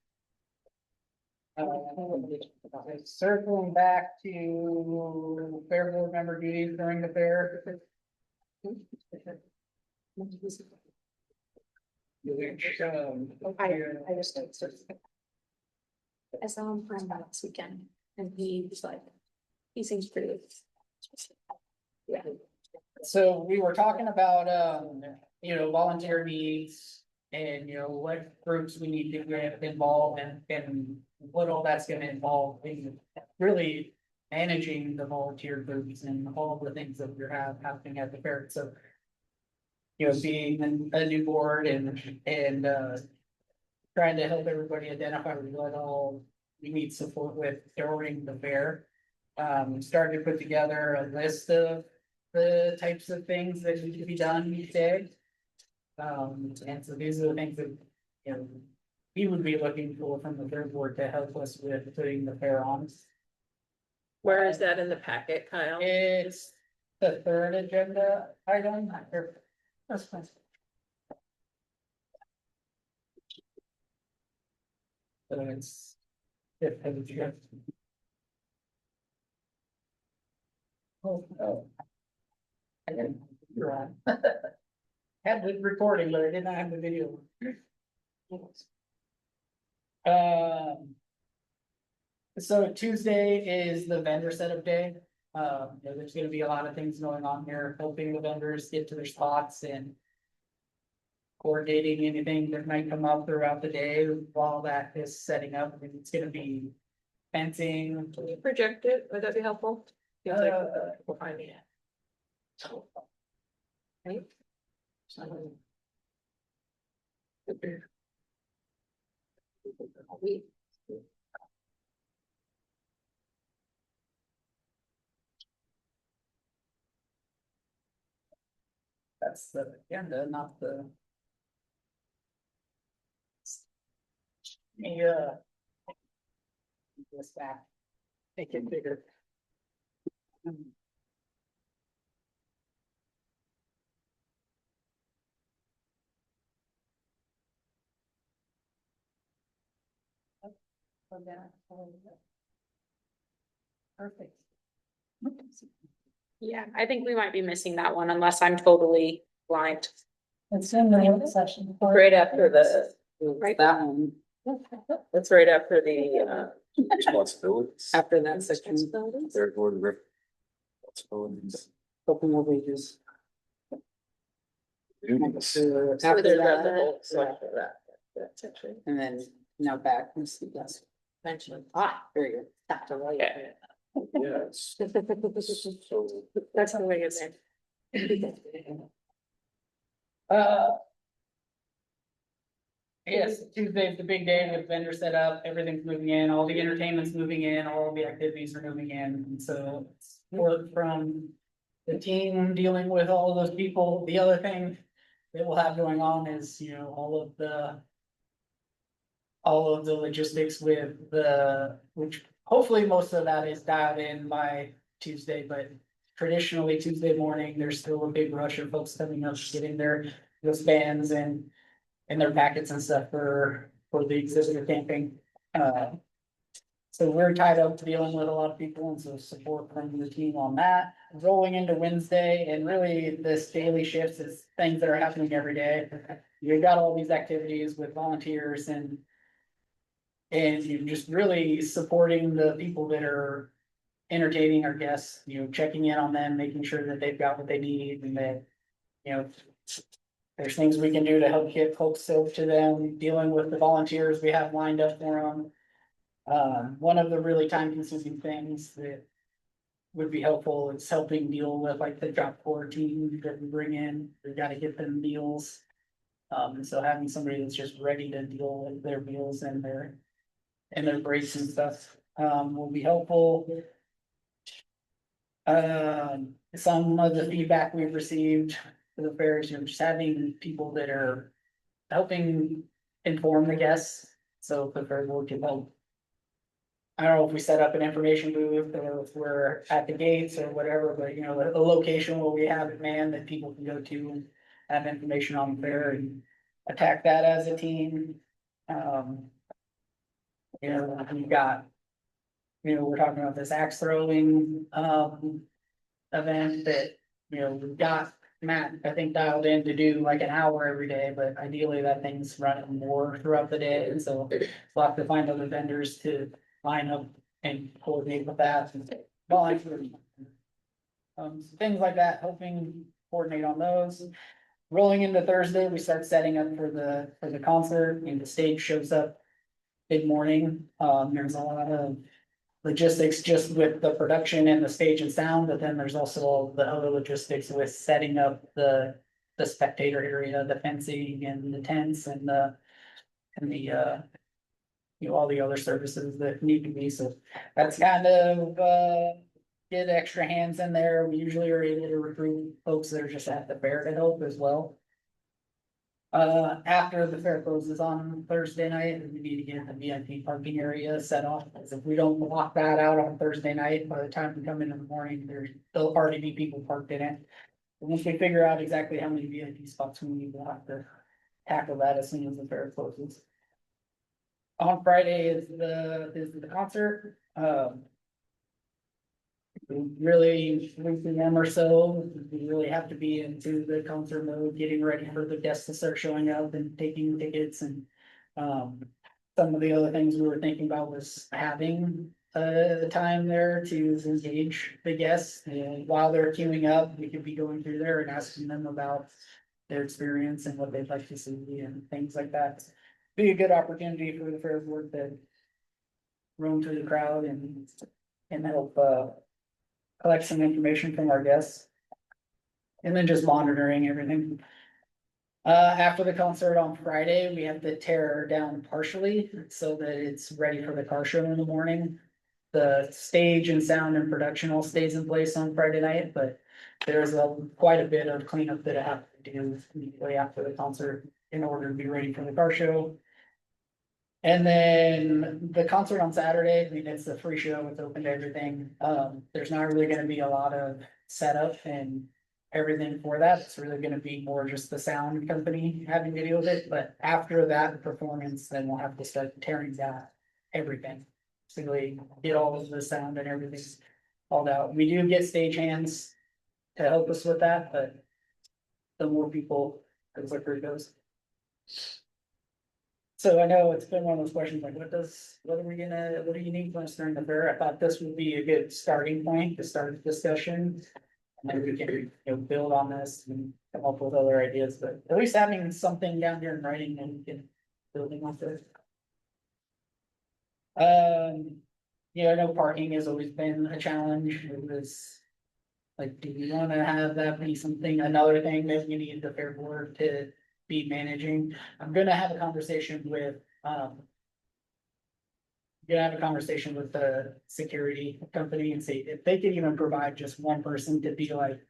Circling back to fair board member duties during the fair. I just. I saw him from last weekend and he was like, he seems pretty. Yeah. So we were talking about, volunteer needs and, what groups we need to get involved and what all that's gonna involve in really managing the volunteer groups and all the things that we have happening at the fair. So, being a new board and trying to help everybody identify what all we need support with during the fair. Started to put together a list of the types of things that need to be done each day. And so these are the things that, we would be looking for from the third board to help us with putting the fair on. Where is that in the packet, Kyle? It's the third agenda item. That's fine. So it's. Oh, no. I didn't, you're on. Had the recording, but I did not have the video. So Tuesday is the vendor setup day. There's gonna be a lot of things going on here, helping the vendors get to their spots and. Coordinating anything that might come up throughout the day while that is setting up. I mean, it's gonna be fencing. Can you project it? Would that be helpful? Seems like Uh, we'll find it. Right? That's the agenda, not the. Yeah. This back. Make it bigger. Perfect. Yeah, I think we might be missing that one unless I'm totally blind. It's in the work session. Right after the, Right. that one. That's right after the, Responsibilities. after that section. Third board responsibilities. Couple more pages. Duties. So After there's that, the whole section of that section. and then now back, let's see, that's Mention. very good. Have to write it. Yes. So. That's the way it's in. Yes, Tuesday's the big day with vendor setup, everything's moving in, all the entertainment's moving in, all the activities are moving in, and so it's work from. The team dealing with all of those people, the other thing that we'll have going on is, all of the. All of the logistics with which hopefully most of that is dialed in by Tuesday, but. Traditionally Tuesday morning, there's still a big rush of folks coming up, getting their wristbands and their packets and stuff for the exhibitor camping. So we're tied up to dealing with a lot of people and so support from the team on that. Rolling into Wednesday and really this daily shifts is things that are happening every day. You've got all these activities with volunteers and you're just really supporting the people that are entertaining our guests, checking in on them, making sure that they've got what they need and that, there's things we can do to help get folks soaked to them, dealing with the volunteers we have lined up for them. One of the really time consuming things that would be helpful. It's helping deal with like the job quarantine that we bring in. We gotta get them meals. And so having somebody that's just ready to deal with their meals and their breaks and stuff, will be helpful. Some of the feedback we've received for the fairs, just having people that are helping inform the guests. So if the fair board can help. I don't know if we set up an information booth or if we're at the gates or whatever, but a location where we have it manned that people can go to and have information on the fair and attack that as a team. We've got, we're talking about this axe throwing, event that, we've got Matt, I think dialed in to do like an hour every day, but ideally that thing's running more throughout the day, and so we'll have to find other vendors to line up and coordinate with that and volunteer. Things like that, helping coordinate on those. Rolling into Thursday, we start setting up for the concert, and the stage shows up mid-morning. There's a lot of logistics just with the production and the stage and sound, but then there's also all the other logistics with setting up the spectator area, the fencing and the tents and the all the other services that need to be, so that's kind of get extra hands in there. We usually are able to recruit folks that are just at the fair to help as well. After the fair closes on Thursday night, we need to get the VIP parking area set off, because if we don't block that out on Thursday night, by the time we come in the morning, there'll already be people parked in it. Once we figure out exactly how many VIP spots we need, we'll have to tackle that as soon as the fair closes. On Friday is the concert, really 3 p.m. or so, we really have to be into the concert mode, getting ready for the guests to start showing up and taking tickets, and some of the other things we were thinking about was having the time there to engage the guests, and while they're queuing up, we could be going through there and asking them about their experience and what they'd like to see and things like that. Be a good opportunity for the fair board to roam through the crowd and help collect some information from our guests. And then just monitoring everything. After the concert on Friday, we have to tear down partially so that it's ready for the car show in the morning. The stage and sound and production all stays in place on Friday night, but there's quite a bit of cleanup that I have to do immediately after the concert in order to be ready for the car show. And then the concert on Saturday, I mean, it's a free show, it's open to everything. There's not really gonna be a lot of setup and everything for that. It's really gonna be more just the sound company having to deal with it, but after that performance, then we'll have to start tearing down everything. Basically, get all of the sound and everything hauled out. We do get stage-hands to help us with that, but the more people, the quicker it goes. So I know it's been one of those questions like, what do you need from us during the fair? I thought this would be a good starting point to start the discussion. And then we can, build on this and come up with other ideas, but at least having something down here in writing and we can building off it. I know parking has always been a challenge. It was like, do we want to have that be another thing that we need the fair board to be managing? I'm gonna have a conversation with, the security company and see if they could even provide just one person to be like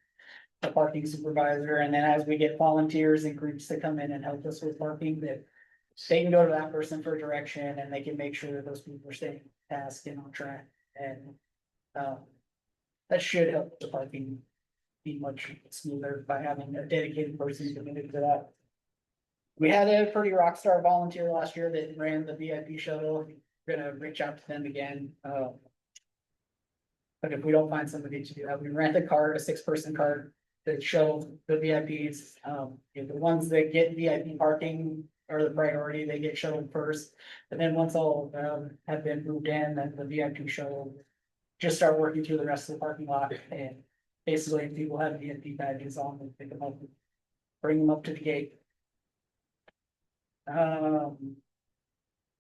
the parking supervisor, and then as we get volunteers and groups to come in and help us with parking, that they can go to that person for direction and they can make sure that those people are staying task and on track, and that should help the parking be much smoother by having a dedicated person committed to that. We had a pretty rock star volunteer last year that ran the VIP shuttle. We're gonna reach out to them again. But if we don't find somebody to do that, we rent a car, a 6-person car that shuttle the VIPs. The ones that get VIP parking are the priority, they get shuttled first. And then once all of them have been moved in, then the VIP shuttle just start working through the rest of the parking lot. And basically, if people have VIP badges on, we pick them up, bring them up to the gate.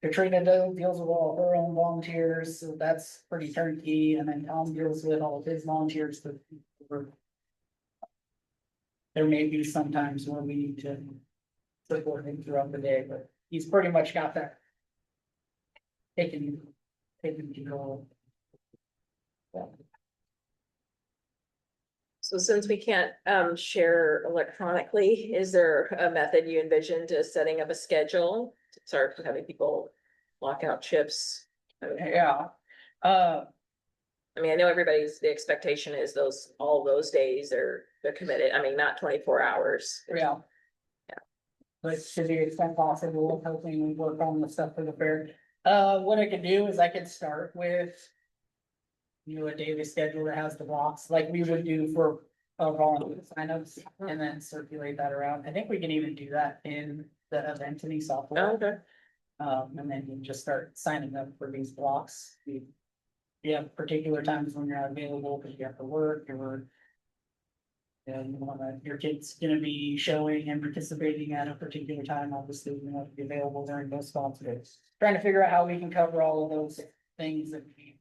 Katrina deals with all her own volunteers, so that's pretty turnkey, and then Tom deals with all of his volunteers that. There may be sometimes where we need to support him throughout the day, but he's pretty much got that. Taken control. Yeah. So since we can't share electronically, is there a method you envision to setting up a schedule to start having people lock out chips? Yeah, I mean, I know the expectation is all those days they're committed. I mean, not 24 hours. yeah. Yeah. But to the extent possible, hoping we work on the stuff for the fair. What I could do is I could start with. A daily schedule that has the blocks like we would do for volunteer signups and then circulate that around. I think we can even do that in the Eventity software. Oh, okay. And then you just start signing up for these blocks. You have particular times when you're not available because you have to work or. And your kid's gonna be showing and participating at a particular time, obviously, you have to be available during those spots. Trying to figure out how we can cover all of those things that we.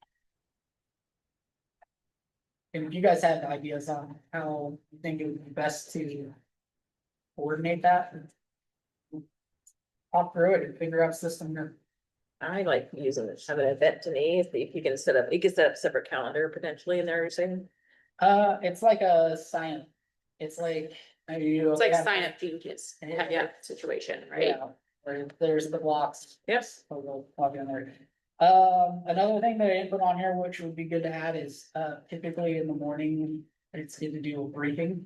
If you guys have ideas on how you think it would be best to coordinate that. Talk through it and figure out system here. I like using have an event to me. If you can set up separate calendar potentially in there, you're saying? It's like a sign. It's like. It's like sign up changes, yeah, situation, right? Yeah, where there's the blocks. Yes. So we'll plug in there. Another thing that I didn't put on here, which would be good to add is, typically in the morning, it's good to do a briefing.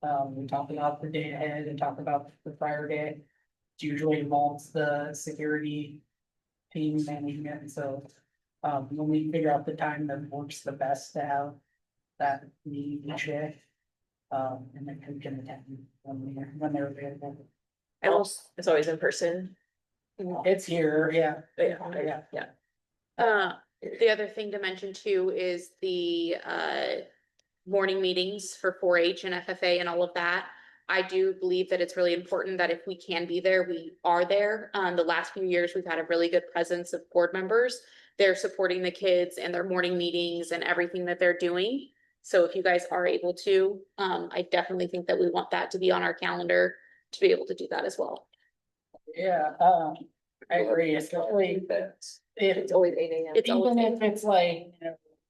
We talk about the day ahead and talk about the prior day. It usually involves the security team management, so. When we figure out the time that works the best to have that meeting each day. And then who can attend when they're available. It's always in person. It's here, yeah. Yeah. The other thing to mention too is the morning meetings for 4-H and FFA and all of that. I do believe that it's really important that if we can be there, we are there. The last few years, we've had a really good presence of board members. They're supporting the kids and their morning meetings and everything that they're doing. So if you guys are able to, I definitely think that we want that to be on our calendar to be able to do that as well. Yeah, I agree, especially It's if, always 8 a.m. It's always, even if it's like,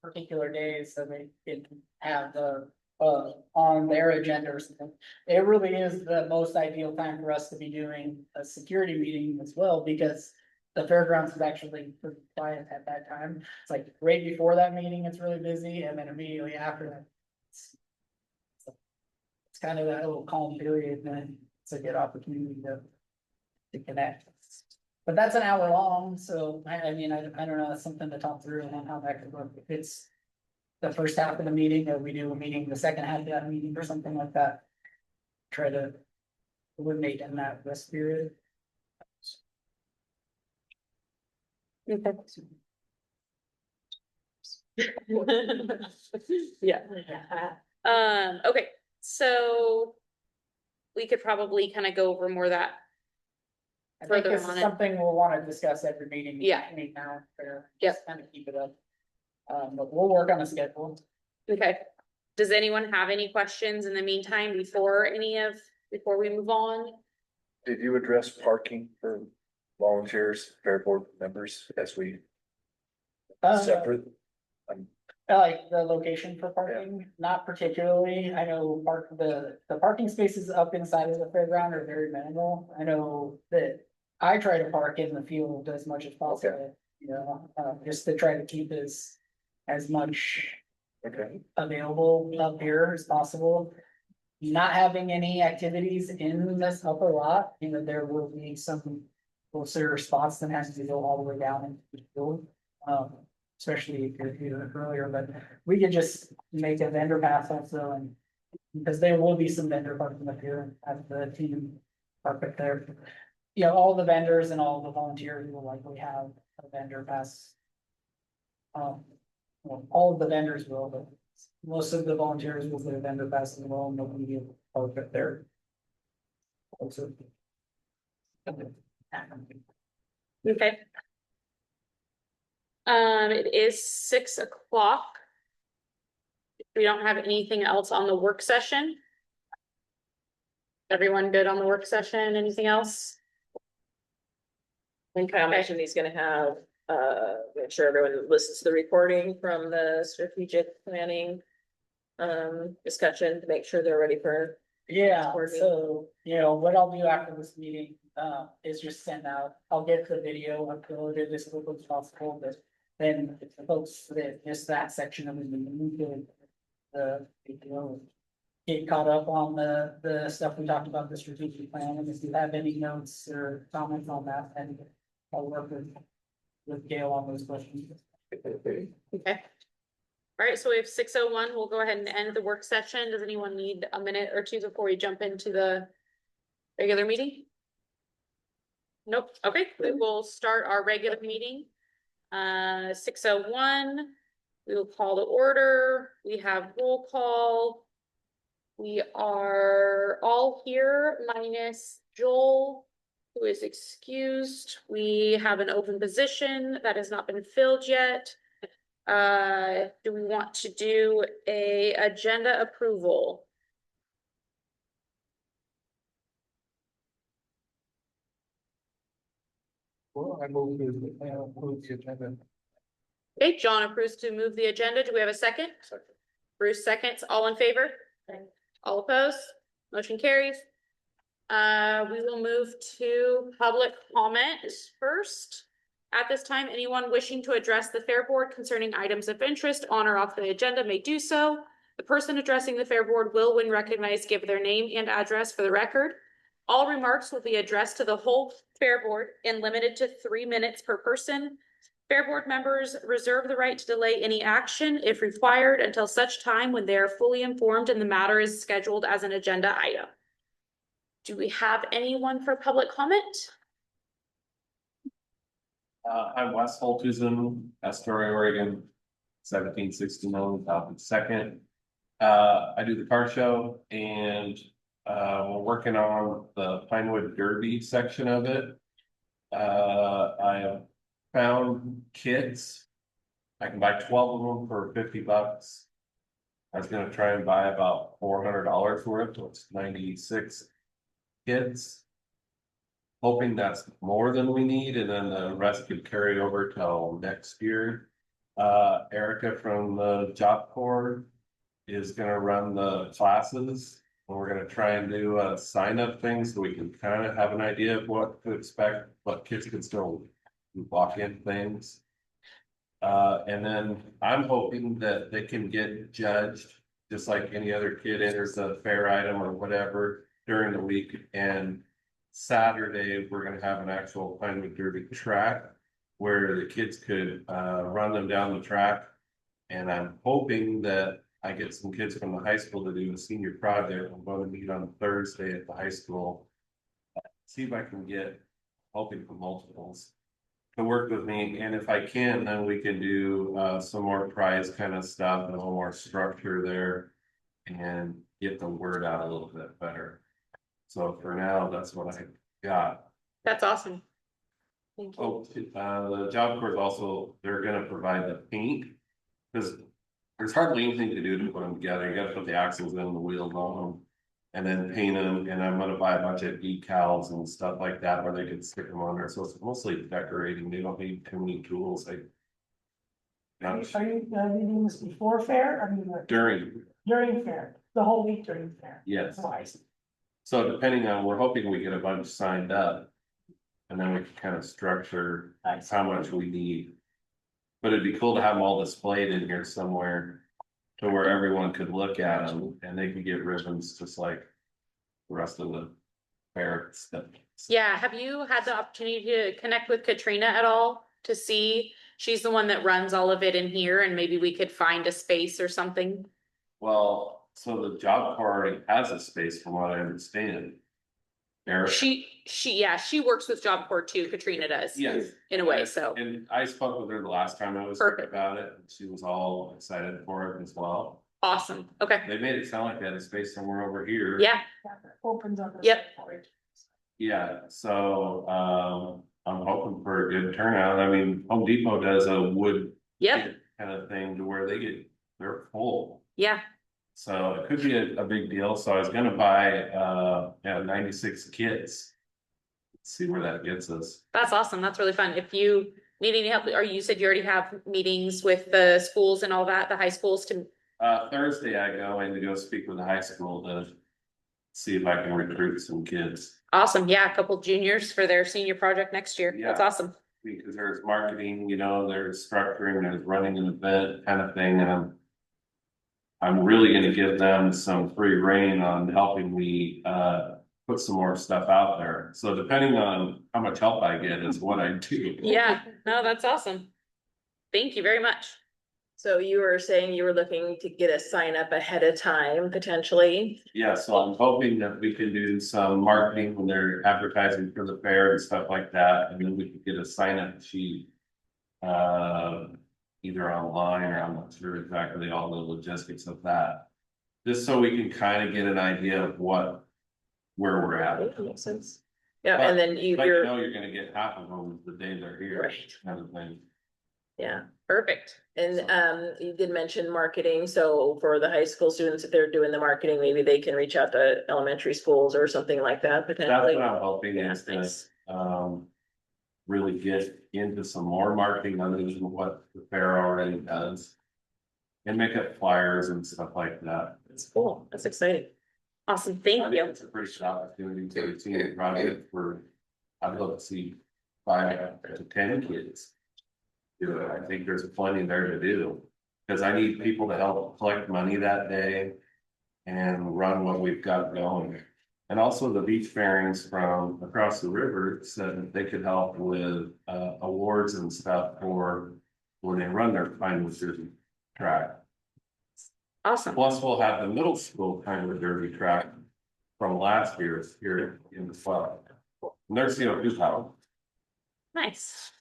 particular days that they can have the, on their agenda or something. It really is the most ideal time for us to be doing a security meeting as well, because the fairgrounds is actually pretty quiet at that time. It's like right before that meeting, it's really busy, and then immediately after that. It's kind of that little calm period, and then it's a good opportunity to connect. But that's an hour long, so I mean, I don't know, it's something to talk through and how that could work. If it's the first half of the meeting, or we do a meeting, the second half of that meeting or something like that. Try to eliminate in that rest period. yeah. Okay, so we could probably kind of go over more of that. I think Further this on is it. something we'll want to discuss every meeting. Yeah. Meet now, or Yep. just kind of keep it up. But we'll work on a schedule. Okay, does anyone have any questions in the meantime before we move on? Did you address parking for volunteers, fair board members as we separate? I like the location for parking, not particularly. I know the parking spaces up inside of the fairground are very minimal. I know that I try to park in the field as much as possible. Just to try to keep as much Okay, available up here as possible. Not having any activities in this upper lot, there will be some closer spots that has to go all the way down into the field. Especially if you're here earlier, but we could just make a vendor pass also, and because there will be some vendor parking up here at the team park up there. All the vendors and all the volunteers will likely have a vendor pass. Well, all of the vendors will, but most of the volunteers will get a vendor pass as well, and they'll be able to park up there. Also. Okay. It is 6 o'clock. We don't have anything else on the work session. Everyone good on the work session? Anything else? And Kyle mentioned he's gonna have, make sure everyone listens to the recording from the strategic planning. Discussion to make sure they're ready for. Yeah, Board meeting. so, what I'll do after this meeting, is just send out, I'll get the video uploaded as quickly as possible, but then if the folks that missed that section of the meeting, get caught up on the stuff we talked about, the strategic plan, and if you have any notes or comments on that, then I'll work with Gail on those questions. Okay. All right, so we have 6:01. We'll go ahead and end the work session. Does anyone need a minute or two before we jump into the regular meeting? Nope. Okay, we will start our regular meeting. 6:01. We will call to order. We have roll call. We are all here minus Joel, who is excused. We have an open position that has not been filled yet. Do we want to do a agenda approval? Well, I move the agenda. Okay, John approves to move the agenda. Do we have a second? Bruce seconds. All in favor? All opposed? Motion carries. We will move to public comment first. At this time, anyone wishing to address the Fair Board concerning items of interest on or off the agenda may do so. The person addressing the Fair Board will, when recognized, give their name and address for the record. All remarks will be addressed to the whole Fair Board and limited to 3 minutes per person. Fair Board members reserve the right to delay any action if required until such time when they are fully informed and the matter is scheduled as an agenda item. Do we have anyone for public comment? I'm Wes Holtusen, Astoria, Oregon, 1769, Falcon Second. I do the car show and we're working on the Pinewood Derby section of it. I have found kits. I can buy 12 of them for $50. I was gonna try and buy about $400 worth, so it's 96 kits. Hoping that's more than we need, and then the rest could carry over till next year. Erica from the Job Corps is gonna run the classes. And we're gonna try and do a sign up thing so we can kind of have an idea of what to expect, what kids can still walk in things. And then I'm hoping that they can get judged just like any other kid enters a fair item or whatever during the week. And Saturday, we're gonna have an actual Pinewood Derby track where the kids could run them down the track. And I'm hoping that I get some kids from the high school to do a senior project. I'm going to meet on Thursday at the high school. See if I can get, hoping for multiples to work with me. And if I can, then we can do some more prize kind of stuff, a little more structure there and get the word out a little bit better. So for now, that's what I got. That's awesome. Thank you. Oh, the Job Corps also, they're gonna provide the paint. Cause there's hardly anything to do to put them together. You gotta put the axles in, the wheels on them. And then paint them, and I'm gonna buy a bunch of decals and stuff like that where they can stick them on there. So it's mostly decorating. They don't need too many tools. Are you doing this before fair? I mean, During, fair, the whole week during fair? yes. Twice. So depending on, we're hoping we get a bunch signed up. And then we can kind of structure how much we need. But it'd be cool to have them all displayed in here somewhere. To where everyone could look at them and they could get ribbons just like the rest of the fair stuff. Yeah, have you had the opportunity to connect with Katrina at all to see? She's the one that runs all of it in here and maybe we could find a space or something. Well, so the Job Corps already has a space from what I understand. Eric? She works with Job Corps too, Katrina does. Yes. In a way, so. And I spoke with her the last time I was Perfect. about it, and she was all excited for it as well. Awesome, okay, They made it sound like they had a space somewhere over here. yeah, Opens up. Yep. Yeah, so, I'm hoping for a good turnout. I mean, Home Depot does a wood Yep, kind of thing to where they're full. yeah, So it could be a big deal. So I was gonna buy, 96 kits. See where that gets us. that's awesome. That's really fun. If you need any help, or you said you already have meetings with the schools and all that, the high schools to, Thursday I to go speak with the high school to see if I can recruit some kids. awesome. Yeah, a couple juniors for their senior project next year. That's Yeah. awesome. Because there's marketing, there's structuring, there's running an event kind of thing, and I'm really gonna give them some free rein on helping me, put some more stuff out there. So depending on how much help I get is what I do. Yeah, no, that's awesome. Thank you very much. So you were saying you were looking to get a sign up ahead of time, potentially? Yeah, so I'm hoping that we can do some marketing when they're advertising for the fair and stuff like that, and then we could get a sign up sheet. Either online or I'm not sure exactly all the logistics of that. Just so we can kind of get an idea of where we're at. That makes sense. Yeah, But- and then But you're, you're gonna get half of them the day they're here. Right. Kind of thing. yeah, Perfect. and you did mention marketing, so for the high school students, if they're doing the marketing, maybe they can reach out to elementary schools or something like that That's potentially. what I'm hoping Yeah, is to, thanks. really get into some more marketing other than what the fair already does. And make up flyers and stuff like that. That's cool, that's exciting. Awesome. I Thank think you. it's a pretty good opportunity to see a project where I'd love to see 5 to 10 kids. Do it. I think there's plenty there to do, because I need people to help collect money that day. And run what we've got going. And also the beach fairings from across the river said that they could help with awards and stuff for when they run their Pinewood Derby track. Awesome. Plus, we'll have the middle school Pinewood Derby track from last year here in the fall. And there's CO2 power. Nice.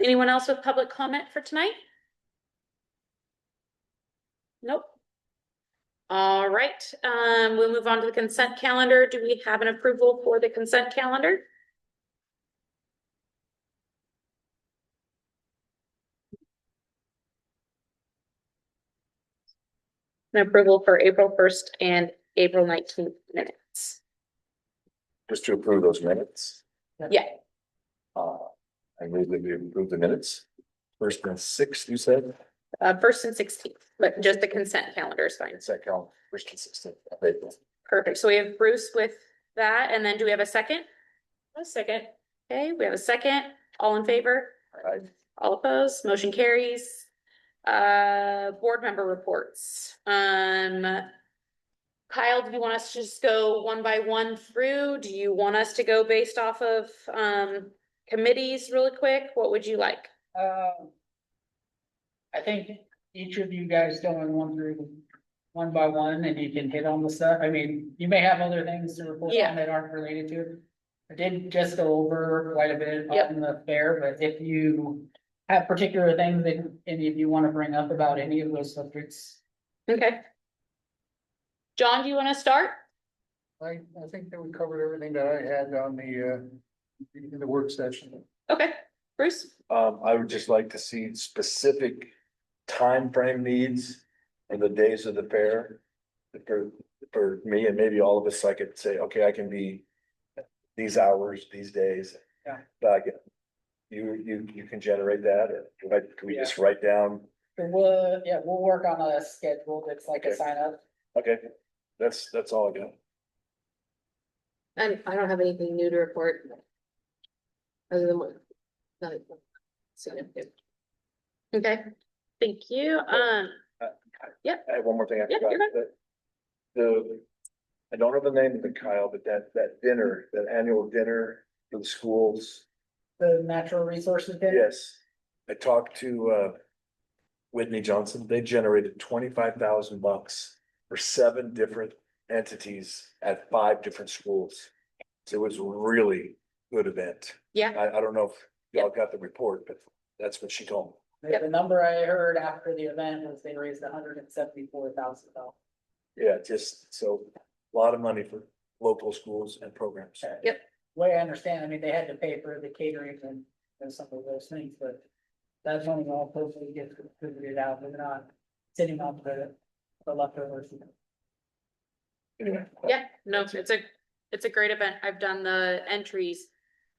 Anyone else with public comment for tonight? Nope. All right, we'll move on to the consent calendar. Do we have an approval for the consent calendar? An approval for April 1st and April 19th minutes. Just to approve those minutes. Yeah, I move that we approve the minutes. First and sixth, you said? 1st and 16th, but just the consent calendar is fine. Second, count, first and sixteenth of April. Perfect. So we have Bruce with that, and then do we have a second? A second. Okay, we have a second. All in favor? Aye. All opposed? Motion carries. Board member reports. Kyle, do you want us to just go one by one through? Do you want us to go based off of committees really quick? What would you like? I think each of you guys going one by one and you can hit on the stuff. I mean, you may have other things to report Yeah. on that aren't related to it. I did just go over quite a bit Yep. on the fair, but if you have particular things that any of you want to bring up about any of those subjects. Okay. John, do you want to start? I think that we covered everything that I had on in the work session. Okay, Bruce? I would just like to see specific time frame needs for the days of the fair. For me and maybe all of us, I could say, okay, I can be these hours, these days. Yeah. But you can generate that, or can we just write down? We'll work on a schedule that's like a Okay. sign up. Okay, that's all I got. And I don't have anything new to report. Other than what? Not significant. Okay, thank you. Yep. I have one more thing I Yeah, forgot. you're fine. I don't know the name of it, Kyle, but that dinner, that annual dinner for the schools. The natural resources bid. Yes, I talked to Whitney Johnson. They generated $25,000 for 7 different entities at 5 different schools. So it was a really good event. Yeah, I don't know if y'all got the report, but that's what she told me. The number I heard after the event was they raised $174,000. Yeah, just so a lot of money for local schools and programs. yep. way I understand, I mean, they had to pay for the catering and some of those things, but that's only all totally gets figured out, they're not sitting on the leftovers. Yeah, no, it's a great event. I've done the entries,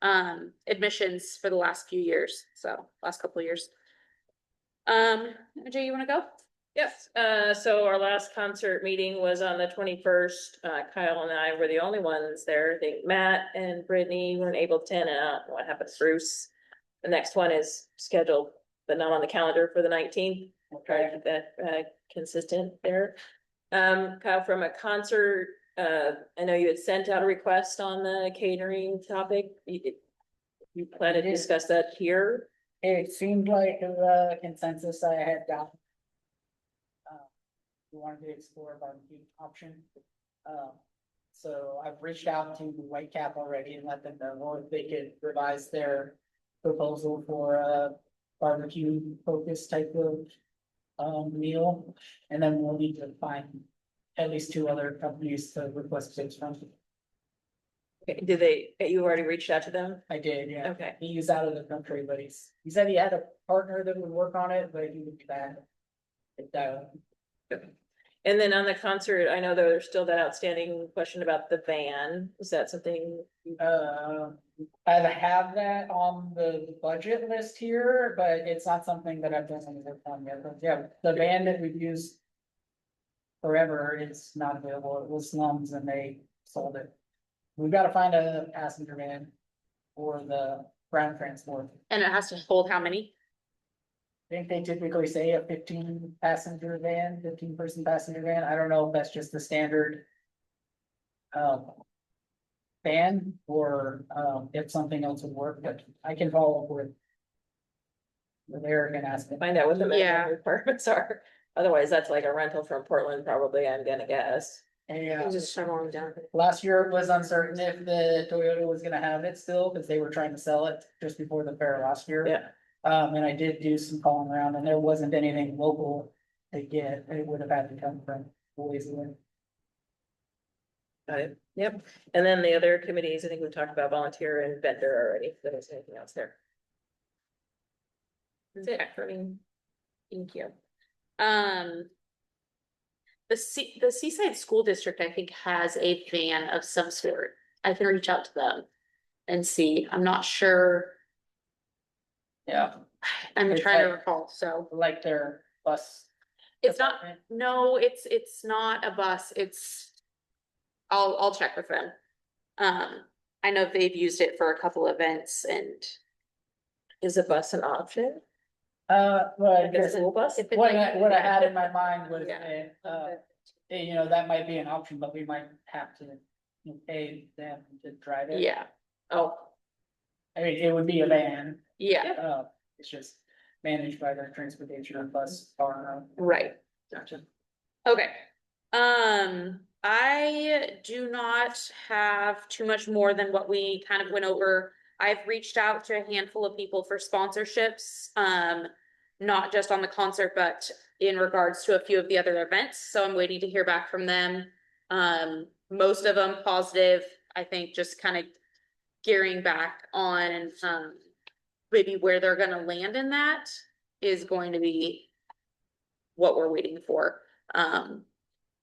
admissions for the last few years, so last couple of years. Jay, you wanna go? Yes, so our last concert meeting was on the 21st. Kyle and I were the only ones there. I think Matt and Brittany weren't able to attend, and I don't know what happened to Bruce. The next one is scheduled, but not on the calendar for the 19th. We'll try to keep that consistent there. Kyle, from a concert, I know you had sent out a request on the catering topic. You plan to discuss that here? It seemed like the consensus I had down. We wanted to explore a barbecue option. So I've reached out to Whitecap already and let them know if they could revise their proposal for a barbecue focused type of meal. And then we'll need to find at least 2 other companies to request bids from. Okay, you already reached out to them? I did, yeah. Okay. He's out of the country, but he said he had a partner that would work on it, but he would be back. And then on the concert, I know there's still that outstanding question about the van. Is that something? I have that on the budget list here, but it's not something that I've done any work on yet, but yeah, the van that we've used. Forever, it's not available, it was slums and they sold it. We've got to find a passenger van for the ground transport. And it has to hold how many? I think they typically say a 15-passenger van, 15-person passenger van. I don't know if that's just the standard. Van or if something else would work, but I can follow up with Eric and ask him. Find out what the Yeah. minimum requirements are. Otherwise, that's like a rental from Portland, probably, I'm gonna guess. And Just shovel them down. last year it was uncertain if the Toyota was gonna have it still, because they were trying to sell it just before the fair last year. Yeah. And I did do some calling around and there wasn't anything local to get, it would have had to come from ways away. Got it. Yep. And then the other committees, I think we talked about volunteer and vendor already, if there's anything else there. That's it for me. Thank you. The Seaside School District, I think, has a van of some sort. I can reach out to them and see. I'm not sure. Yeah. I'm It's trying to like- recall, so. Like their bus. It's not, department. no, it's not a bus, I'll check with them. I know they've used it for a couple events and. Is a bus an option? Well, I Like a guess school bus? If it's what like- I had in my mind was Yeah. you know, that might be an option, but we might have to pay them to drive it. Yeah, Oh, I mean, it would be a van, yeah, it's just managed by their transportation or bus car. right. Gotcha. Okay. I do not have too much more than what we kind of went over. I've reached out to a handful of people for sponsorships, not just on the concert, but in regards to a few of the other events. So I'm waiting to hear back from them. Most of them positive, I think just kind of gearing back on, maybe where they're gonna land in that is going to be what we're waiting for.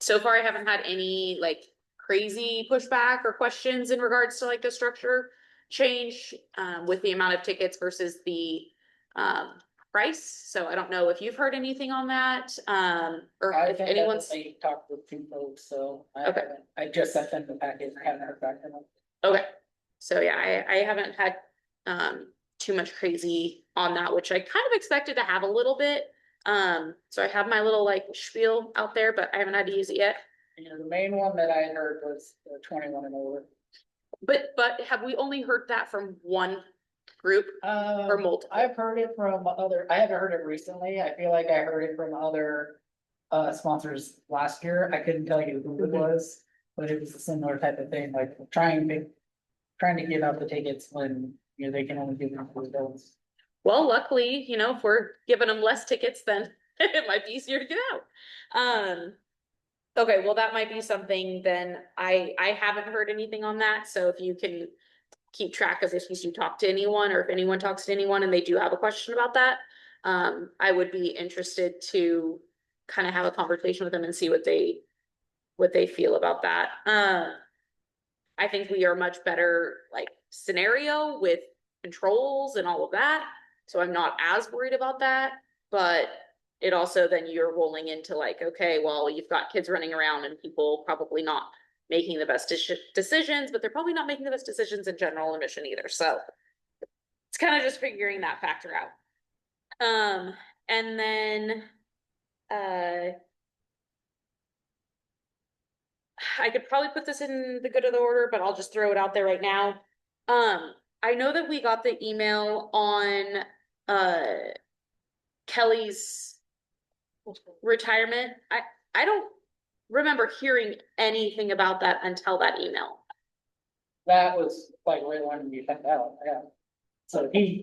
So far I haven't had any like crazy pushback or questions in regards to like the structure change, with the amount of tickets versus the, price. So I don't know if you've heard anything on that, or I if think anyone's, they talked with 2 folks, so Okay. I just sent them the package, I haven't heard back from them. okay. So yeah, I haven't had, too much crazy on that, which I kind of expected to have a little bit. So I have my little like spiel out there, but I haven't had to use it yet. You know, the main one that I heard was the 21 and over. But have we only heard that from one group or multiple? I've heard it from I haven't heard it recently, I feel like I heard it from other sponsors last year, I couldn't tell you who it was. But it was a similar type of thing, like trying to give out the tickets when, you know, they can only give them to adults. Well, luckily, you know, if we're giving them less tickets, then it might be easier to get out. Okay, well, that might be something then I haven't heard anything on that. So if you can keep track of if you do talk to anyone, or if anyone talks to anyone and they do have a question about that. I would be interested to kind of have a conversation with them and see what they feel about that. I think we are much better like scenario with controls and all of that. So I'm not as worried about that, but it also then you're rolling into like, okay, well, you've got kids running around and people probably not making the best decisions, but they're probably not making the best decisions in general admission either. So it's kind of just figuring that factor out. And then I could probably put this in the good of the order, but I'll just throw it out there right now. I know that we got the email on Kelly's retirement. I don't remember hearing anything about that until that email. That was like right when we found out, yeah. So he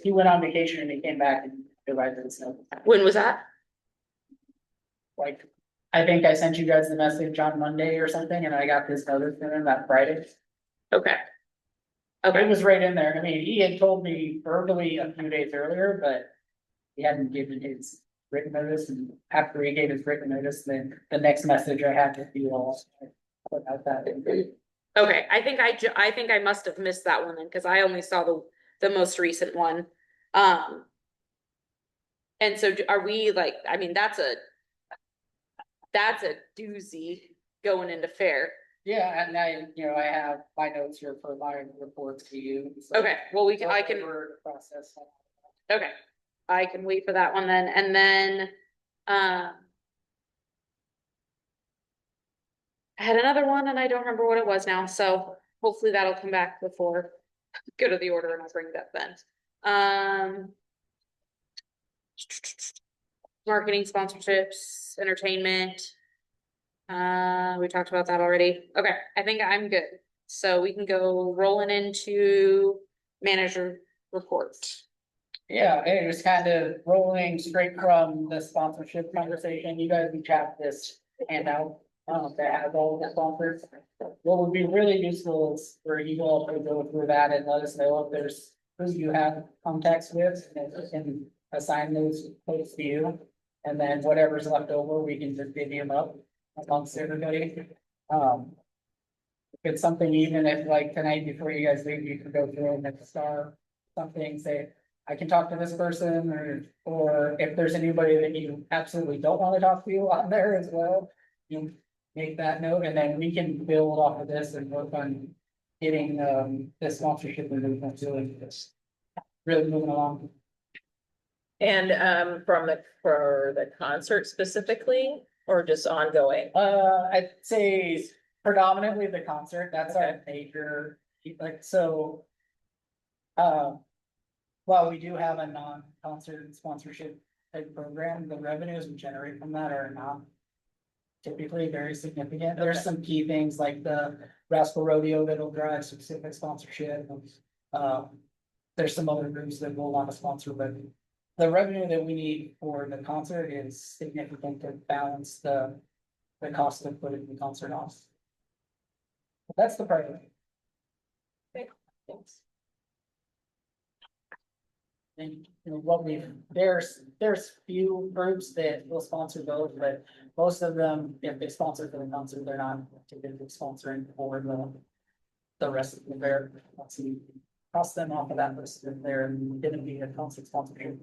went on vacation and he came back and provided his note. When was that? Like, I think I sent you guys the message on Monday or something, and I got this notice from him that Friday. Okay. It was right in there. I mean, he had told me verbally a few days earlier, but he hadn't given his written notice, and after he gave his written notice, then the next message I had to you all. Put out that. Okay, I think I must have missed that one then, because I only saw the most recent one. And so are we like, I mean, that's a doozy going into fair. Yeah, and I have my notes here for my reports to you. So Okay, well, I can. Process. Okay, I can wait for that one then, and then, I had another one and I don't remember what it was now, so hopefully that'll come back before go to the order and I'll bring it up then. Marketing, sponsorships, entertainment. We talked about that already. Okay, I think I'm good. So we can go rolling into manager report. Yeah, it was kind of rolling straight from the sponsorship conversation. You guys each have this handout that has all the sponsors. What would be really useful is for you all to go through that and let us know if there's who you have contacts with and assign those posts to you. And then whatever's left over, we can just divvy them up amongst everybody. If it's something, even if like tonight before you guys leave, you can go through and at the star something, say, I can talk to this person, or if there's anybody that you absolutely don't want to talk to on there as well. You make that note, and then we can build off of this and work on getting this sponsorship and doing this. Really moving along. And for the concert specifically, or just ongoing? I'd say predominantly the concert, that's our major, like, so. While we do have a non-concert sponsorship type program, the revenues we generate from that are not typically very significant. There's some key things like the Rascal Rodeo that'll drive specific sponsorship. There's some other groups that will want to sponsor, but the revenue that we need for the concert is significant to balance the cost of putting the concert on. That's the priority. Okay, thanks. And there's few groups that will sponsor those, but most of them, if they sponsor for the concert, they're not typically sponsoring for the rest of the fair. Let's see, cross them off of that list if they're gonna be a concert sponsorship.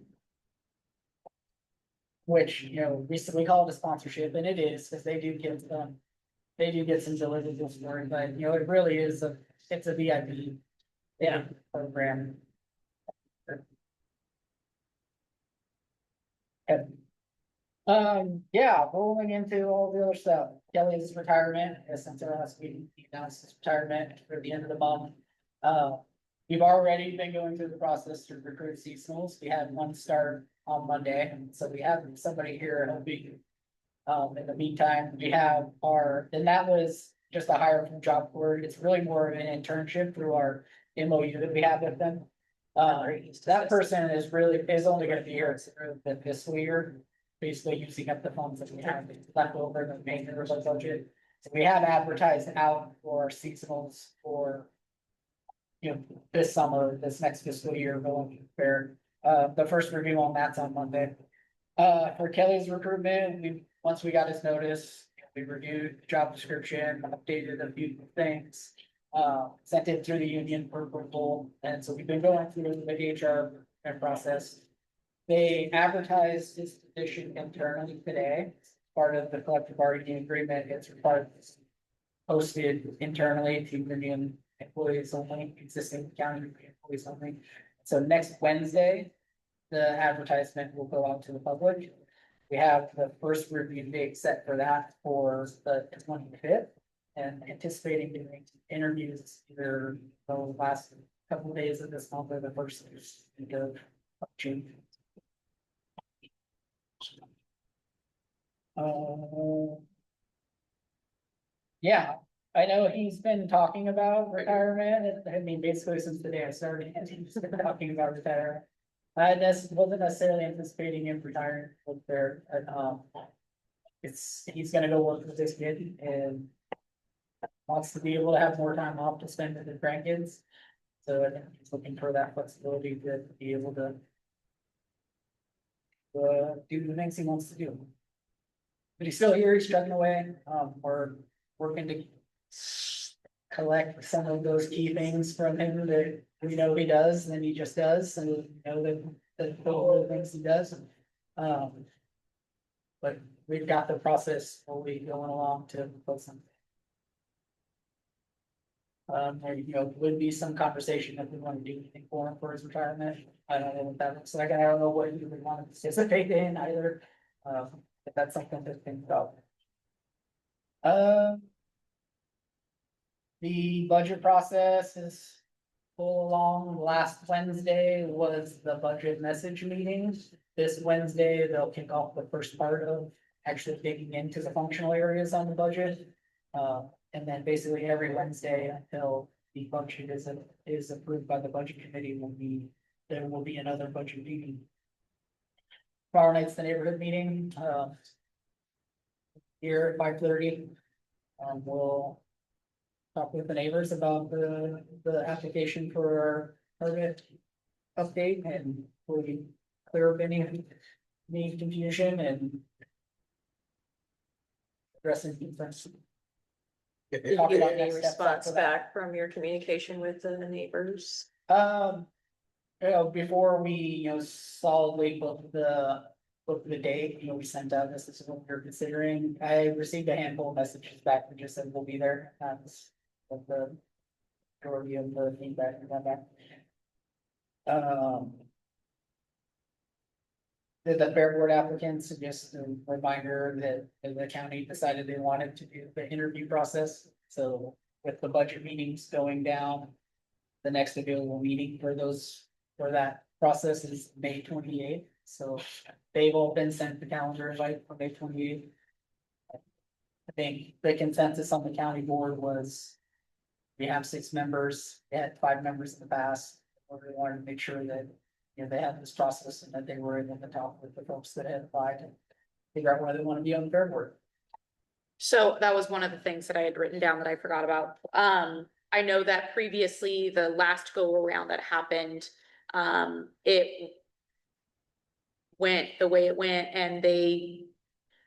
Which, recently called a sponsorship, and it is, because they do get some deliverables for it, but it really is it's a VIP. Yeah. Program. Yeah, rolling into all the other stuff. Kelly's retirement, since our last meeting, he announced his retirement for the end of the month. We've already been going through the process to recruit seasonals. We had one start on Monday, so we have somebody here helping. In the meantime, we have and that was just a hire from job board. It's really more of an internship through our MOU that we have with them. That person is only gonna be here through the fiscal year, basically using up the funds that we have left over in the maintenance budget. So we have advertised out for seasonals for you know, this summer, this next fiscal year, going fair. The first review on that's on Monday. For Kelly's recruitment, once we got his notice, we reviewed the job description, updated a few things. Sent it through the union for approval, and so we've been going through the HR process. They advertised this position internally today, part of the collective bargaining agreement, it's required. Posted internally to union employees only, existing county employees only. So next Wednesday, the advertisement will go out to the public. We have the first review date set for that for the 25th. And anticipating doing interviews either the last couple of days of this month or the first week of June. Yeah, I know he's been talking about retirement. I mean, basically since the day I started, he's been talking about retirement. I wasn't necessarily anticipating him retiring with there, he's gonna go work with this kid and wants to be able to have more time off to spend with his grandkids. So I think he's looking for that flexibility to be able to do the things he wants to do. But he's still here, he's chugging away, we're working to collect some of those key things from him that we know he does, and he just does, and we know the things he does. But we've got the process fully going along to put some. There, you know, would be some conversation if we want to do anything for him for his retirement. I don't know what that looks like. I don't know what you would want to participate in either. If that's something to think about. The budget process is full along. Last Wednesday was the budget message meeting. This Wednesday, they'll kick off the first part of actually digging into the functional areas on the budget. And then basically every Wednesday until the budget is approved by the budget committee there will be another budget meeting. Tomorrow night's the neighborhood meeting, here at 5:30. We'll talk with the neighbors about the application for our permit update and we clear up any confusion and addressing concerns. Did you Talk get about any next steps response after that. back from your communication with the neighbors? You know, before we, you know, solidly book the date, you know, we sent out, this is what we're considering. I received a handful of messages back that just said we'll be there. That's what the majority of the feedback we got back. The Fair Board applicants, just a reminder that the county decided they wanted to do the interview process. So with the budget meetings going down, the next available meeting for that process is May 28th. So they've all been sent the calendar invite for May 28th. I think the consensus on the county board was we have 6 members, they had 5 members in the past. We wanted to make sure that, you know, they had this process and that they were able to talk with the folks that had applied and figure out where they want to be on the fair board. So that was one of the things that I had written down that I forgot about. I know that previously, the last go around that happened, it went the way it went and they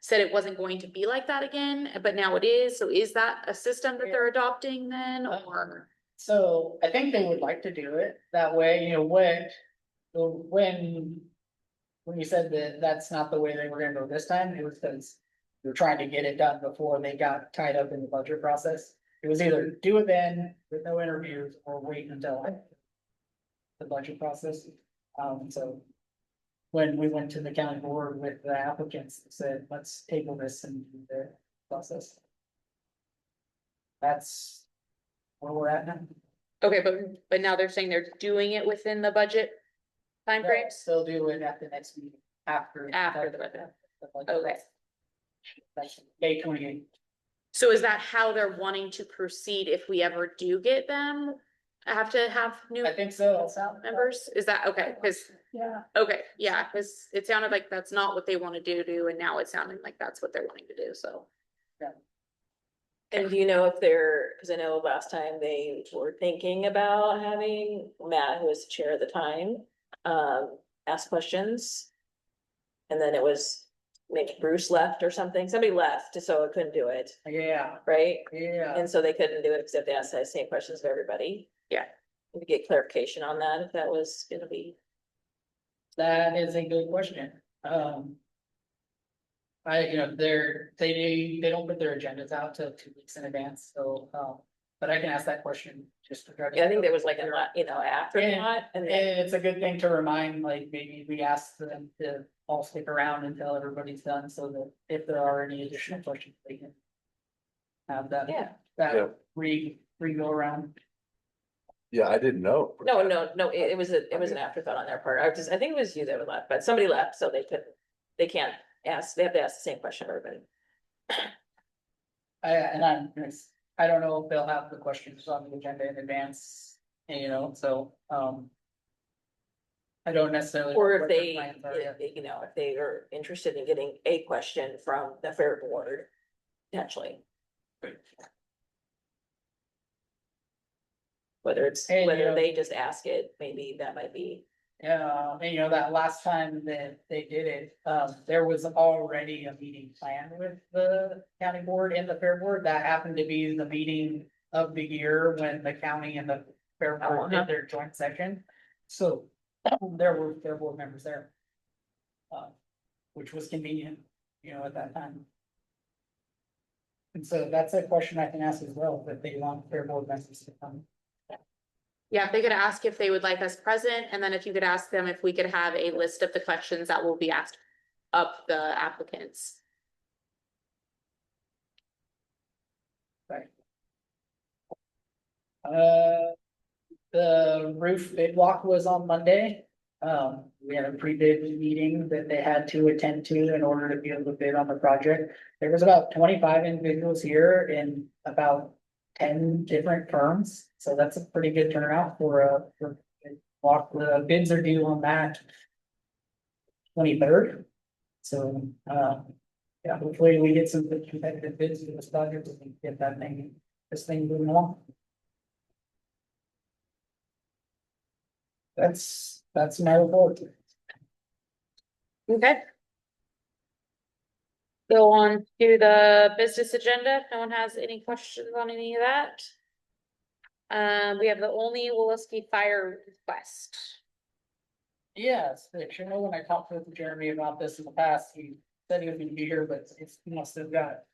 said it wasn't going to be like that again, but now it is. So is that a system that they're adopting then, or? So I think they would like to do it that way, you know, when you said that that's not the way they were gonna go this time, it was because we were trying to get it done before they got tied up in the budget process. It was either do it then with no interviews or wait until the budget process. So when we went to the county board with the applicants, they said, let's table this and do the process. That's where we're at now. Okay, but now they're saying they're doing it within the budget timeframes? Still do it at the next meeting after. After the budget. Okay. That's May 28th. So is that how they're wanting to proceed if we ever do get them? I have to have new I think so. members? Is that okay? Cause, Yeah. okay, yeah, cause it sounded like that's not what they want to do, and now it's sounding like that's what they're wanting to do, so. And do you know if they're, because I know last time they were thinking about having Matt, who was the chair at the time, ask questions. And then it was maybe Bruce left or something. Somebody left, so it couldn't do it, Yeah, right? yeah. And so they couldn't do it because they have to ask the same questions of everybody. Yeah. To get clarification on that, if that was gonna be. That is a good question. They don't put their agendas out till 2 weeks in advance, so, but I can ask that question just to try to. Yeah, I think there was like afterthought and then. And it's a good thing to remind, like, maybe we ask them to all stick around until everybody's done, so that if there are any additional questions, they can. Have that. Yeah. Yeah. That go around. Yeah, I didn't know. No, it was an afterthought on their part. I think it was you that were left, but somebody left, so they can't ask, they have to ask the same question to everybody. I don't know if they'll have the questions on the agenda in advance, so, I don't necessarily. know Or if what their they, plans are yet. if they are interested in getting a question from the fair board, potentially. Whether they just ask it, maybe that might be. Yeah, and that last time that they did it, there was already a meeting planned with the county board and the fair board. That happened to be the meeting of the year when the county and the fair board did their joint session. So there were fair board members there. Which was convenient, at that time. And so that's a question I can ask as well, if they want fair board members to come. Yeah, if they could ask if they would like us present, and then if you could ask them if we could have a list of the questions that will be asked of the applicants. Right. The roof bid walk was on Monday. We had a pre-bid meeting that they had to attend to in order to be able to bid on the project. There was about 25 individuals here and about 10 different firms, so that's a pretty good turnout for a walk. The bids are due on that 23rd. So, yeah, hopefully we get some good competitive bids for this project and get this thing moving along. That's my report. Okay. Go on to the business agenda. If no one has any questions on any of that. We have the only Willisky fire request. Yes, actually, when I talked with Jeremy about this in the past, he said he was gonna be here, but he must have got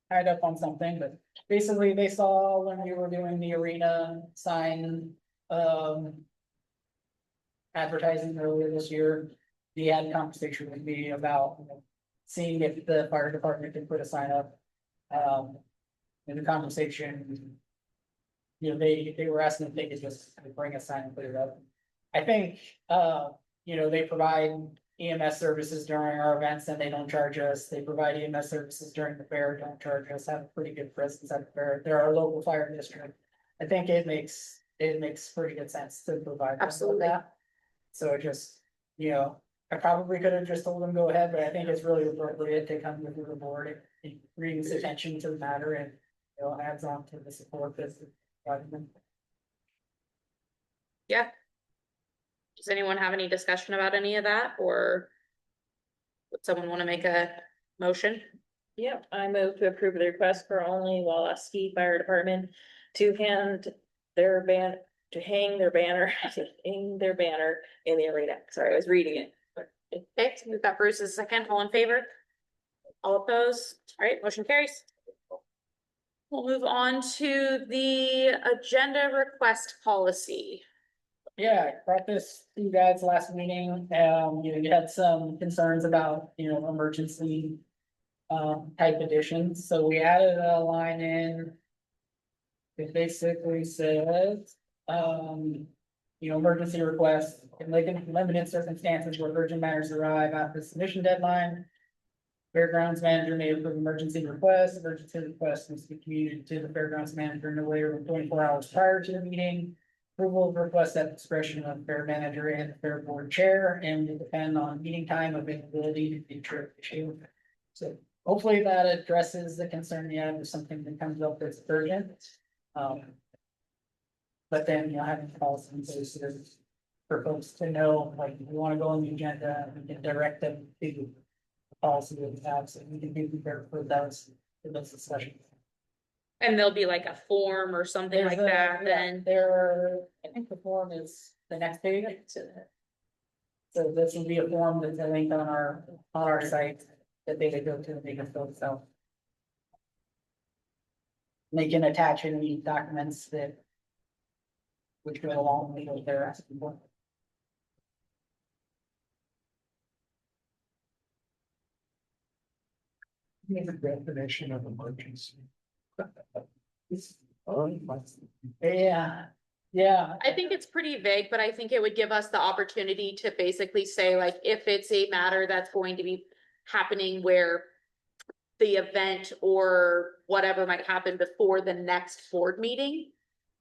tied up on something, but basically they saw when we were doing the arena sign, advertising earlier this year. He had a conversation with me about seeing if the fire department could put a sign up. In the conversation, they were asking if they could just bring a sign and put it up. I think, they provide EMS services during our events and they don't charge us. They provide EMS services during the fair, don't charge us, have a pretty good presence at the fair. They're our local fire district. I think it makes pretty good sense to provide. them with Absolutely. that. So it just, I probably could have just told them go ahead, but I think it's really appropriate to come before the board. It brings attention to the matter and, adds on to the support that's. Yeah. Does anyone have any discussion about any of that, or would someone want to make a motion? Yep, I move to approve the request for only Willisky Fire Department to hang their banner, hang their banner in the arena. Sorry, I was reading it. Okay, so we've got Bruce's second. All in favor? All opposed? All right, motion carries. We'll move on to the agenda request policy. Yeah, I brought this to you guys last meeting, you had some concerns about, emergency. Type additions, so we added a line in. It basically says, emergency requests in limited circumstances where urgent matters arrive after the submission deadline. Fairgrounds manager may approve emergency requests. Emergency requests must be communicated to the fairgrounds manager no later than 24 hours prior to the meeting. Approval of requests at discretion of the fair manager and the fair board chair and will depend on meeting time, availability, and future issue. So hopefully that addresses the concern you have if something that comes up that's urgent. But then, having policy in place for folks to know, like, if we wanna go on the agenda, we can direct them to the policy that we have, so we can be prepared for those discussions. And there'll be like a form or something like that, then. I think the form is the next page. So this will be a form that's a link on our site that they could go to and they can fill itself. They can attach any documents that which go along with what they're asking for. The definition of emergency. Yeah, I think it's pretty vague, but I think it would give us the opportunity to basically say, like, if it's a matter that's going to be happening where the event or whatever might happen before the next board meeting,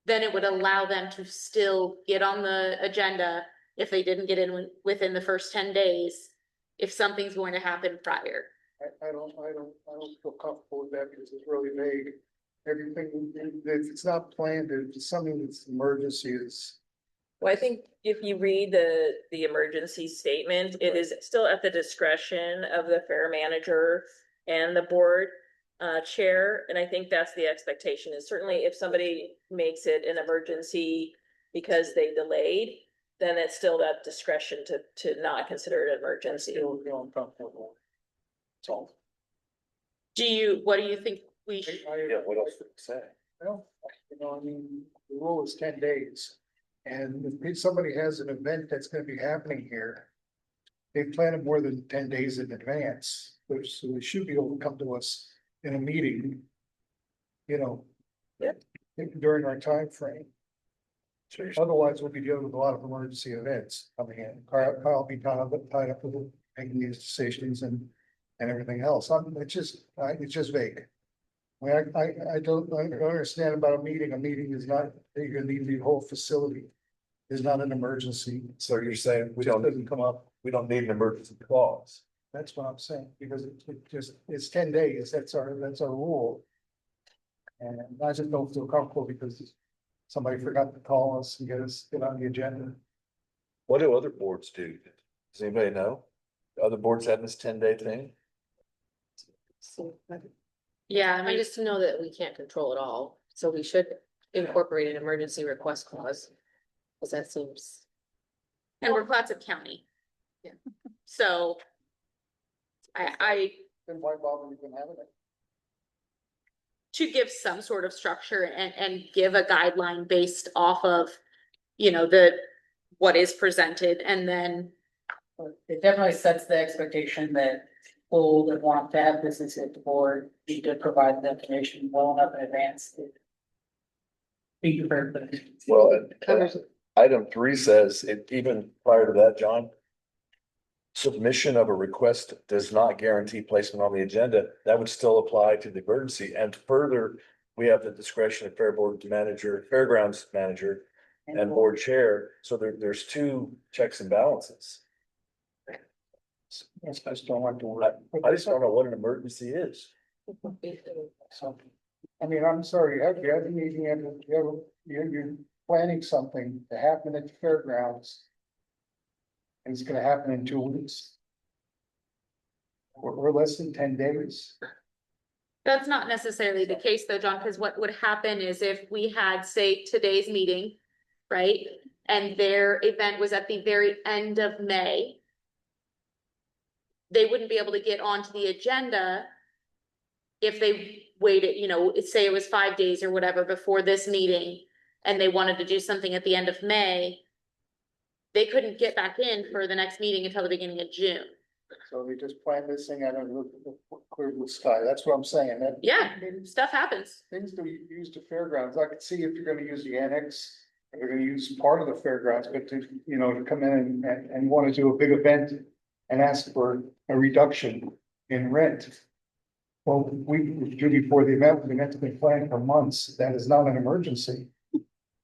then it would allow them to still get on the agenda if they didn't get in within the first 10 days, if something's going to happen prior. I don't feel comfortable with that because it's really vague. Everything, if it's not planned, if it's something that's emergency is. Well, I think if you read the emergency statement, it is still at the discretion of the fair manager and the board chair, and I think that's the expectation, is certainly if somebody makes it an emergency because they delayed, then it's still that discretion to not consider it an emergency. That's all. What do you think we should? Yeah, what else would it say? Well, I mean, the rule is 10 days. And if somebody has an event that's gonna be happening here, they plan it more than 10 days in advance, so they should be able to come to us in a meeting. During our time frame. Otherwise, we'll be dealing with a lot of emergency events coming in. I'll be tied up with making these decisions and everything else. It's just vague. I don't understand about a meeting. A meeting is not, you're gonna need the whole facility. Is not an emergency. So you're saying It just doesn't come up. we don't need an emergency clause? That's what I'm saying, because it's 10 days. That's our rule. And I just don't feel comfortable because somebody forgot to call us and get on the agenda. What do other boards do? Does anybody know? Other boards have this 10-day thing? Yeah, I just know that we can't control it all, so we should incorporate an emergency request clause. Cause that seems. and we're Clatsop County. Yeah. So. Then why bother even having it? To give some sort of structure and give a guideline based off of, what is presented, and then. it definitely sets the expectation that people that want to have business at the board need to provide the information well enough in advance to be prepared for it. Well, item 3 says, even prior to that, John. Submission of a request does not guarantee placement on the agenda. That would still apply to the emergency. And further, we have the discretion of fairgrounds manager and board chair. So there's 2 checks and balances. I just don't want to. I just don't know what an emergency is. So, I mean, I'm sorry, you have a meeting, you're planning something to happen at the fairgrounds. And it's gonna happen in 2 weeks. We're less than 10 days. That's not necessarily the case though, John, because what would happen is if we had, say, today's meeting, right? And their event was at the very end of May. They wouldn't be able to get onto the agenda if they waited, say it was 5 days or whatever before this meeting, and they wanted to do something at the end of May. They couldn't get back in for the next meeting until the beginning of June. So we just plan this thing out of the clear blue sky. That's what I'm saying. That Yeah, stuff happens. things to use the fairgrounds. I could see if you're gonna use the annex, if you're gonna use part of the fairgrounds, but to come in and want to do a big event and ask for a reduction in rent. Well, we do before the event, the event's been planned for months. That is not an emergency.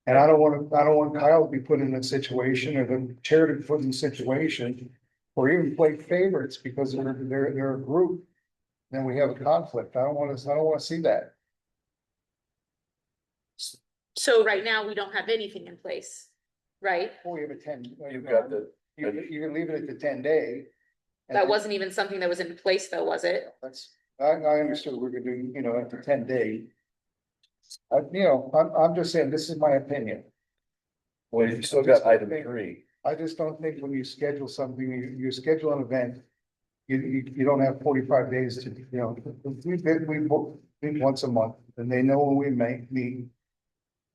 And I don't want Kyle to be put in a situation, or the chair to be put in a situation, or even play favorites because they're a group. then we have a conflict. I don't wanna see that. So right now, we don't have anything in place, right? We have a 10. You've got the, You can leave it at the 10-day. That wasn't even something that was in place though, was it? I understood we could do, at the 10-day. I'm just saying, this is my opinion. well, you still got item 3. I just don't think when you schedule something, you schedule an event. You don't have 45 days to, we meet once a month and they know when we meet.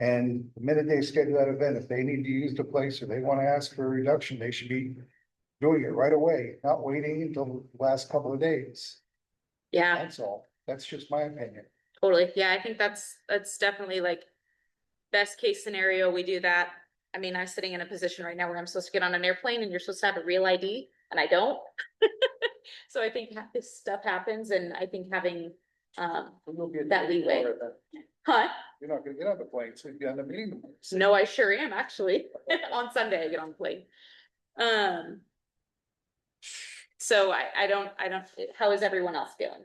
And the minute they schedule that event, if they need to use the place or they want to ask for a reduction, they should be doing it right away, not waiting until the last couple of days. Yeah, That's all. That's just my opinion. totally. Yeah, I think that's definitely like best case scenario, we do that. I mean, I'm sitting in a position right now where I'm supposed to get on an airplane and you're supposed to have a real ID and I don't. So I think this stuff happens and I think having that leeway. Huh? You're not gonna get on the plane, so you'll be on the meeting. No, I sure am actually. On Sunday, I get on the plane. So I don't, how is everyone else feeling?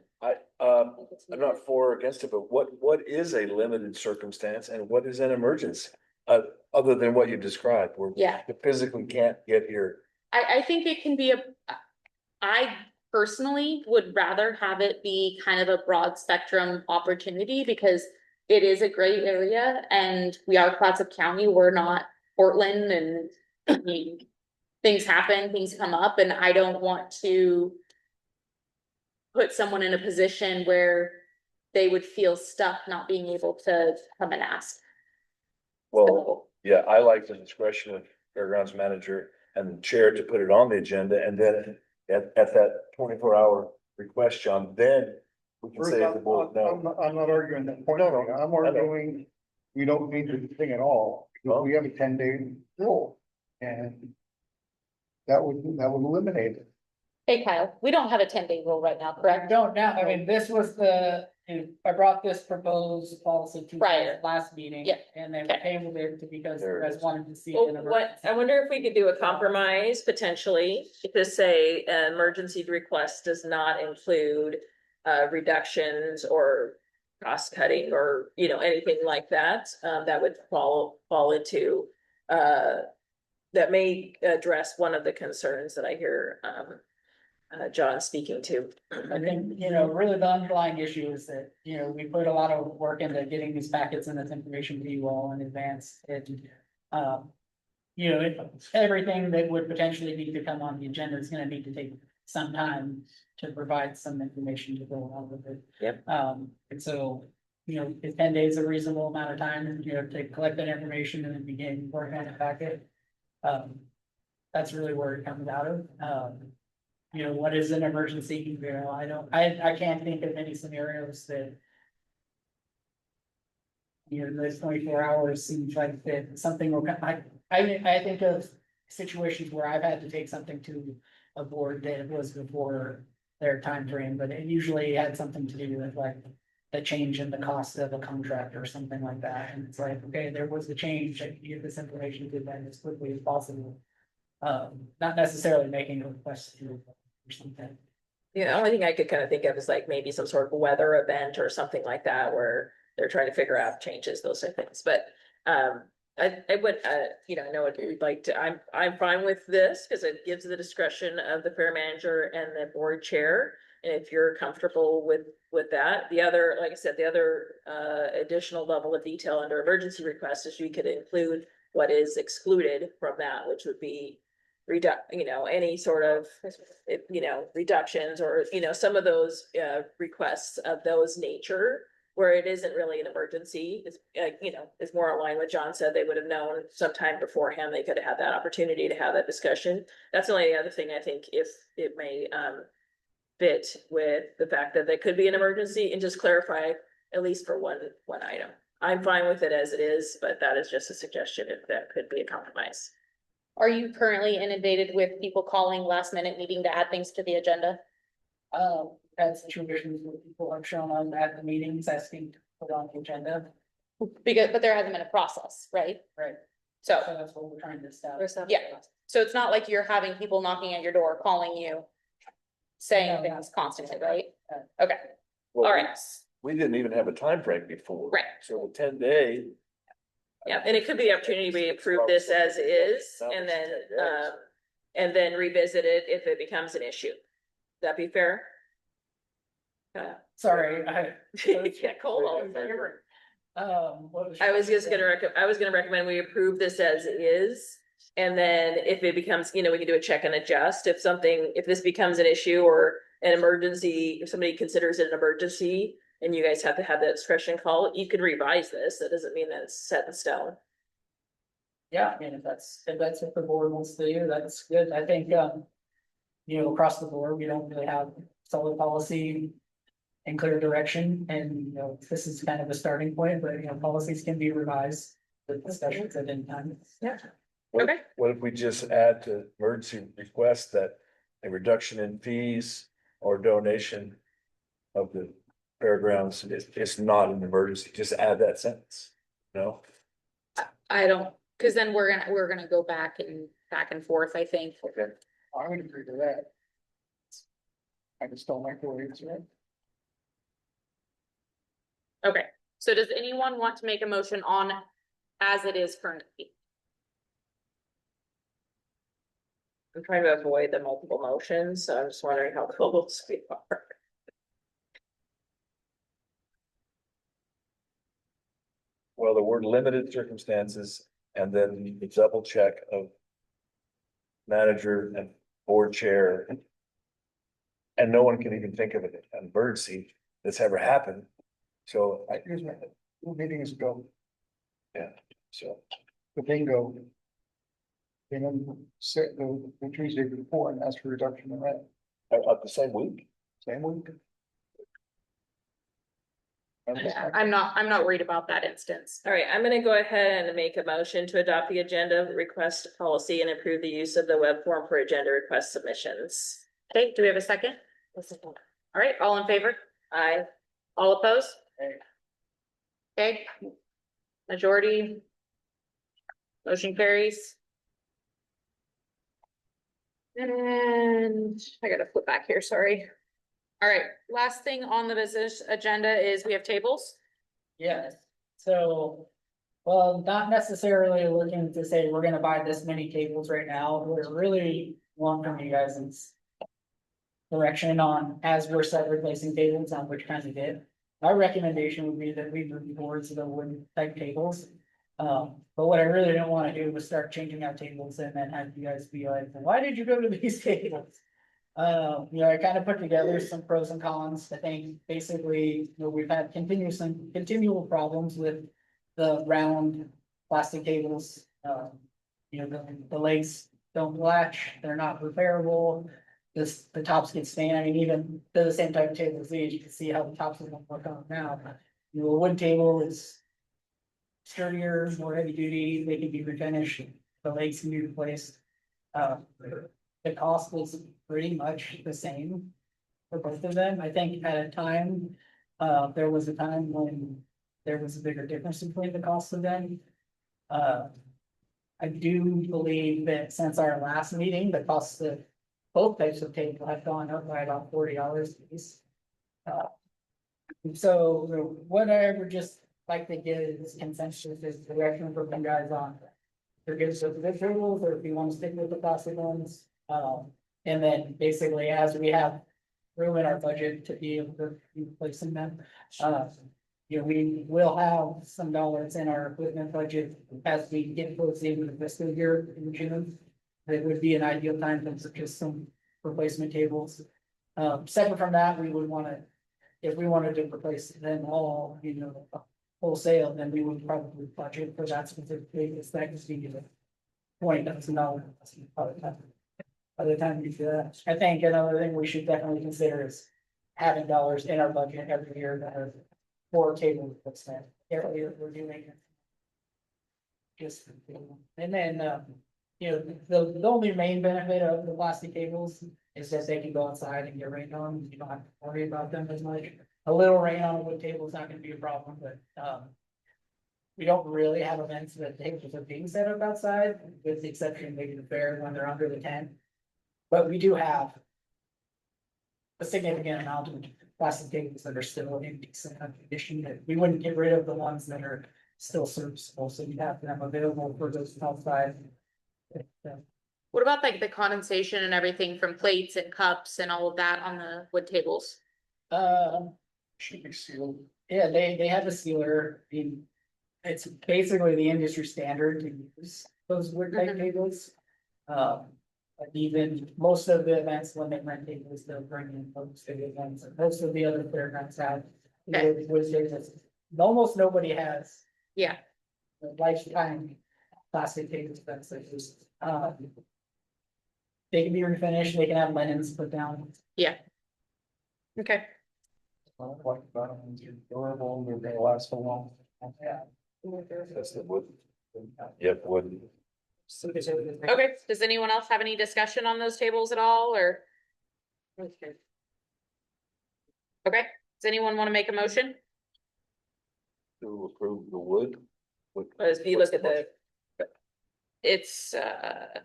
I'm not for or against it, but what is a limited circumstance and what is an emergency? Other than what you described, where Yeah. you physically can't get here. I think it can be I personally would rather have it be kind of a broad spectrum opportunity because it is a gray area and we are Clatsop County, we're not Portland and I mean, things happen, things come up, and I don't want to put someone in a position where they would feel stuck not being able to come and ask. Well, yeah, I like the discretion of fairgrounds manager and the chair to put it on the agenda and then at that 24-hour request, John, then we can say to the board, no. I'm not arguing that point. No, no, I'm arguing, we don't need the thing at all. We have a 10-day rule. And that would eliminate it. Hey Kyle, we don't have a 10-day rule right now, I correct? don't know, I mean, this was I brought this proposed policy to you Prior. last meeting. Yeah. And they Okay. tabled it because you There it guys is. wanted to see it Well, in a. what, I wonder if we could do a compromise potentially, to say an emergency request does not include reductions or cost cutting or, anything like that, that would fall into, that may address one of the concerns that I hear, John speaking to. I think, really the underlying issue is that, we put a lot of work into getting these packets and this information to you all in advance. And, everything that would potentially need to come on the agenda is gonna need to take some time to provide some information to go along with it. Yep. And so, if 10 days a reasonable amount of time, to collect that information and then begin working on the packet. That's really where it comes out of. What is an emergency? I can't think of any scenarios that. Those 24 hours seems like that something will come, I think of situations where I've had to take something to a board that was before their time frame, but it usually had something to do with like. The change in the cost of a contract or something like that, and it's like, okay, there was the change, I can get this information to them as quickly as possible. Not necessarily making a request to or something. The only thing I could kind of think of is like maybe some sort of weather event or something like that where they're trying to figure out changes, those sort of things, but I would, I know what you'd like to, I'm fine with this because it gives the discretion of the fair manager and the board chair. And if you're comfortable with that, the other, like I said, the other additional level of detail under emergency request is you could include what is excluded from that, which would be any sort of, reductions or, some of those requests of those nature where it isn't really an emergency, is more aligned with John said, they would have known sometime beforehand, they could have had that opportunity to have that discussion. That's the only other thing I think if it may fit with the fact that there could be an emergency and just clarify at least for one item. I'm fine with it as it is, but that is just a suggestion if that could be a compromise. Are you currently inundated with people calling last minute needing to add things to the agenda? Had situations where people have shown up at the meetings asking to put on the agenda. But there hasn't been a process, right? Right. So, So that's what we're trying to establish. yeah, so it's not like you're having people knocking at your door, calling you. saying things constantly, right? Okay, Well, all right. We didn't even have a time frame before. Right. So the 10-day. Yeah, and it could be the opportunity to approve this as is and then revisit it if it becomes an issue. That be fair? Sorry, Yeah, Cole, all in favor? what I was just gonna I was gonna recommend we approve this as is. And then if it becomes, we can do a check and adjust. If this becomes an issue or an emergency, if somebody considers it an emergency and you guys have to have that discretion call, you can revise this. That doesn't mean that it's set in stone. Yeah, I mean, if that's what the board wants to do, that's good. I think, across the board, we don't really have solid policy and clear direction. And, this is kind of a starting point, but, policies can be revised with discussions at any time. Yeah. What Okay. what if we just add to emergency request that a reduction in fees or donation of the fairgrounds is not an emergency, just add that sentence, no? I don't, cause then we're gonna go back and forth, I think. Okay. I would agree to that. I just don't like the way it's read. Okay, so does anyone want to make a motion on as it is currently? I'm trying to avoid the multiple motions, so I'm just wondering how close we are. Well, the word limited circumstances and then the double check of manager and board chair. And no one can even think of an emergency that's ever happened. So Here's my, 2 meetings ago, so the bingo. And then set the Tuesday before and ask for reduction in rent, up the same week. same week. I'm not worried about that instance. All right, I'm gonna go ahead and make a motion to adopt the agenda request policy and approve the use of the web form for agenda request submissions. Okay, do we have a second? All right, all in favor? Aye. All opposed? Aye. Okay. Majority. Motion carries. And I gotta flip back here, sorry. All right, last thing on the business agenda is we have tables. Yes, so, well, not necessarily looking to say we're gonna buy this many tables right now, we're really want from you guys is direction on, as we're set replacing tables, on which kind of bid. My recommendation would be that we move towards the wooden type tables. But what I really don't wanna do is start changing out tables and then have you guys be like, why did you go to these tables? I kind of put together some pros and cons. I think basically, we've had continual problems with the round plastic tables. The legs don't latch, they're not repairable. The tops get stained. I mean, even they're the same type of table as these, you can see how the tops are gonna work on now. A wood table is sturdier, more heavy duty, they can be refinished, the legs can be replaced. The cost was pretty much the same for both of them. I think at a time, there was a time when there was a bigger difference between the cost of them. I do believe that since our last meeting, the cost of both types of table have gone up by about $40 a piece. So what I would just like to get is consensus, is direction from you guys on. If there's good tables, or if you want to stick with the plastic ones. And then basically, as we have room in our budget to be able to be replacing them. We will have some dollars in our equipment budget as we get towards the end of the fiscal year in June. That would be an ideal time to purchase some replacement tables. Separate from that, we would wanna, if we wanted to replace them all, wholesale, then we would probably budget for that specifically, it's that just be $20,000. By the time we do that, I think another thing we should definitely consider is having dollars in our budget every year that are for table replacement. Every year we're doing it. Just, and then, the only main benefit of the plastic tables is that they can go outside and get rained on. You don't have to worry about them as much. A little rain on a wood table is not gonna be a problem, but, we don't really have events that tables are being set up outside, with the exception of maybe the fair when they're under the tent. But we do have a significant amount of plastic tables that are still in decent condition, that we wouldn't get rid of the ones that are still serviceable, so you have them available for those outside. What about like the condensation and everything from plates and cups and all of that on the wood tables? Should be sealed. Yeah, they have a sealer, it's basically the industry standard to use those wood type Mhm. tables. But even most of the events, when they rent tables, they'll bring in folks to the events, and most of the other fairgrounds have. Okay. Wood tables. Almost nobody has Yeah, the lifetime plastic tables that's like this. They can be refinished, they can have linens put down. okay. Durable, they're gonna last so long. Yeah. That's the wood. Yep, wood. Okay, does anyone else have any discussion on those tables at all, or? Okay, does anyone want to make a motion? To approve the wood. As you look at the, It's, Yeah,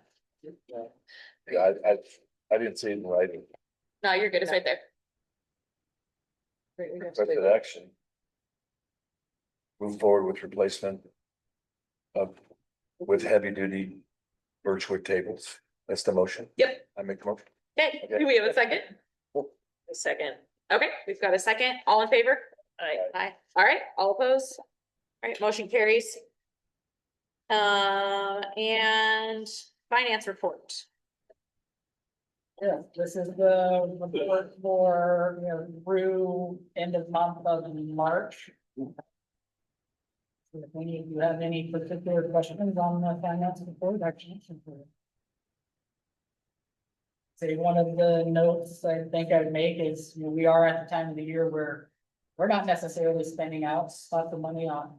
I didn't see it in writing. no, you're good, it's right there. Expected action. Move forward with replacement of, with heavy duty birchwood tables. That's the motion. Yep. I make the motion. Okay, Okay. do we have a second? a second. Okay, we've got a second, all in favor? Aye. All right, all opposed? All right, motion carries. And finance report. Yeah, this is the report for, through end of month of March. So if any of you have any particular questions on the finance report, actually. Say one of the notes I think I'd make is, we are at the time of the year where we're not necessarily spending out lots of money on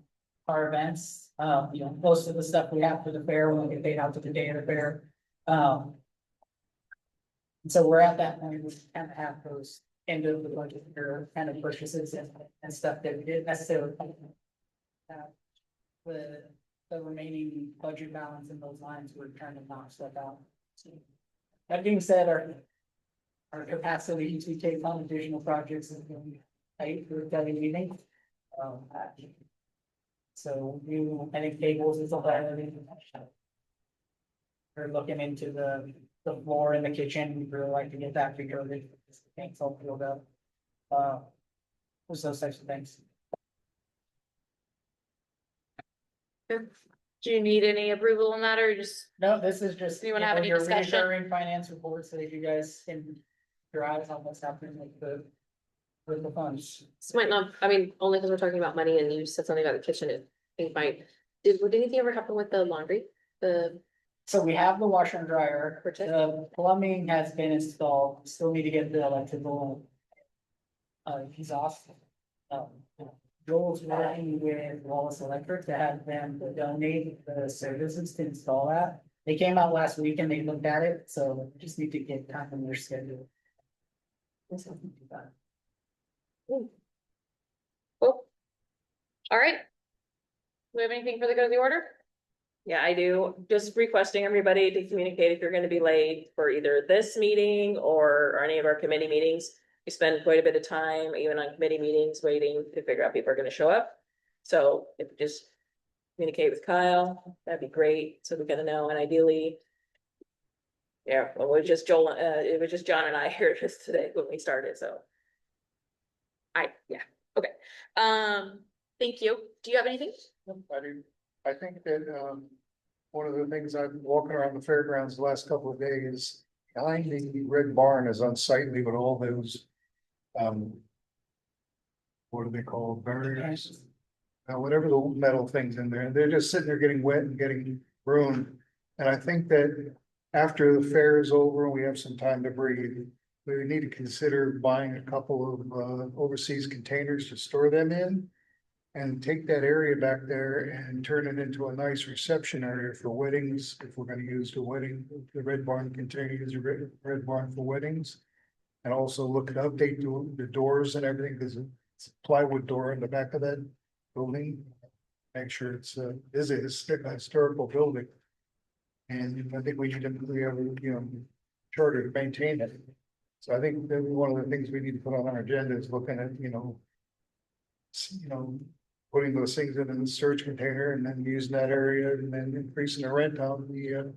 our events. Most of the stuff we have for the fair will get paid out to the day of the fair. And so we're at that point, we kind of have those end of the budget year kind of purchases and stuff that we didn't necessarily. The remaining budget balance in those lines, we're trying to knock stuff out. That being said, our capacity to take on additional projects is going to be tight for the meeting. So I think tables is a lot. We're looking into the floor in the kitchen, we'd really like to get that figured out. Paint's all filled up. Those types of things. Do you need any approval on that, or just, No, this is just. Do you wanna have any your discussion? recurring finance reports so that you guys can your eyes on what's happening with the funds. This might not, I mean, only because we're talking about money and you said something about the kitchen, I think would anything ever happen with the laundry? So we have the washer and dryer, Protect- the plumbing has been installed, still need to get the electrical. He's off. Joel's working with Wallace Electric to have them donate the services to install that. They came out last week and they looked at it, so we just need to get time in their schedule. cool. All right. Do we have anything for the good of the order? Yeah, I do. Just requesting everybody to communicate if you're gonna be late for either this meeting or any of our committee meetings. We spend quite a bit of time, even on committee meetings, waiting to figure out people are gonna show up. So if you just communicate with Kyle, that'd be great, so we're gonna know, and ideally. Yeah, well, it was just Joel, it was just John and I here just today when we started, so. Okay. Thank you. Do you have anything? I do. I think that, one of the things I've been walking around the fairgrounds the last couple of days, behind the red barn is unsightly with all those, what are they called, barriers? Whatever the metal things in there, they're just sitting there getting wet and getting ruined. And I think that after the fair is over and we have some time to breathe, we need to consider buying a couple of, overseas containers to store them in. And take that area back there and turn it into a nice reception area for weddings, if we're gonna use the Red Barn container, use the Red Barn for weddings. And also look at update the doors and everything, there's a plywood door in the back of that building. Make sure it's a historical building. And I think we need to, we have, charter to maintain it. So I think that one of the things we need to put on our agenda is looking at, putting those things in the storage container and then using that area and then increasing the rent on the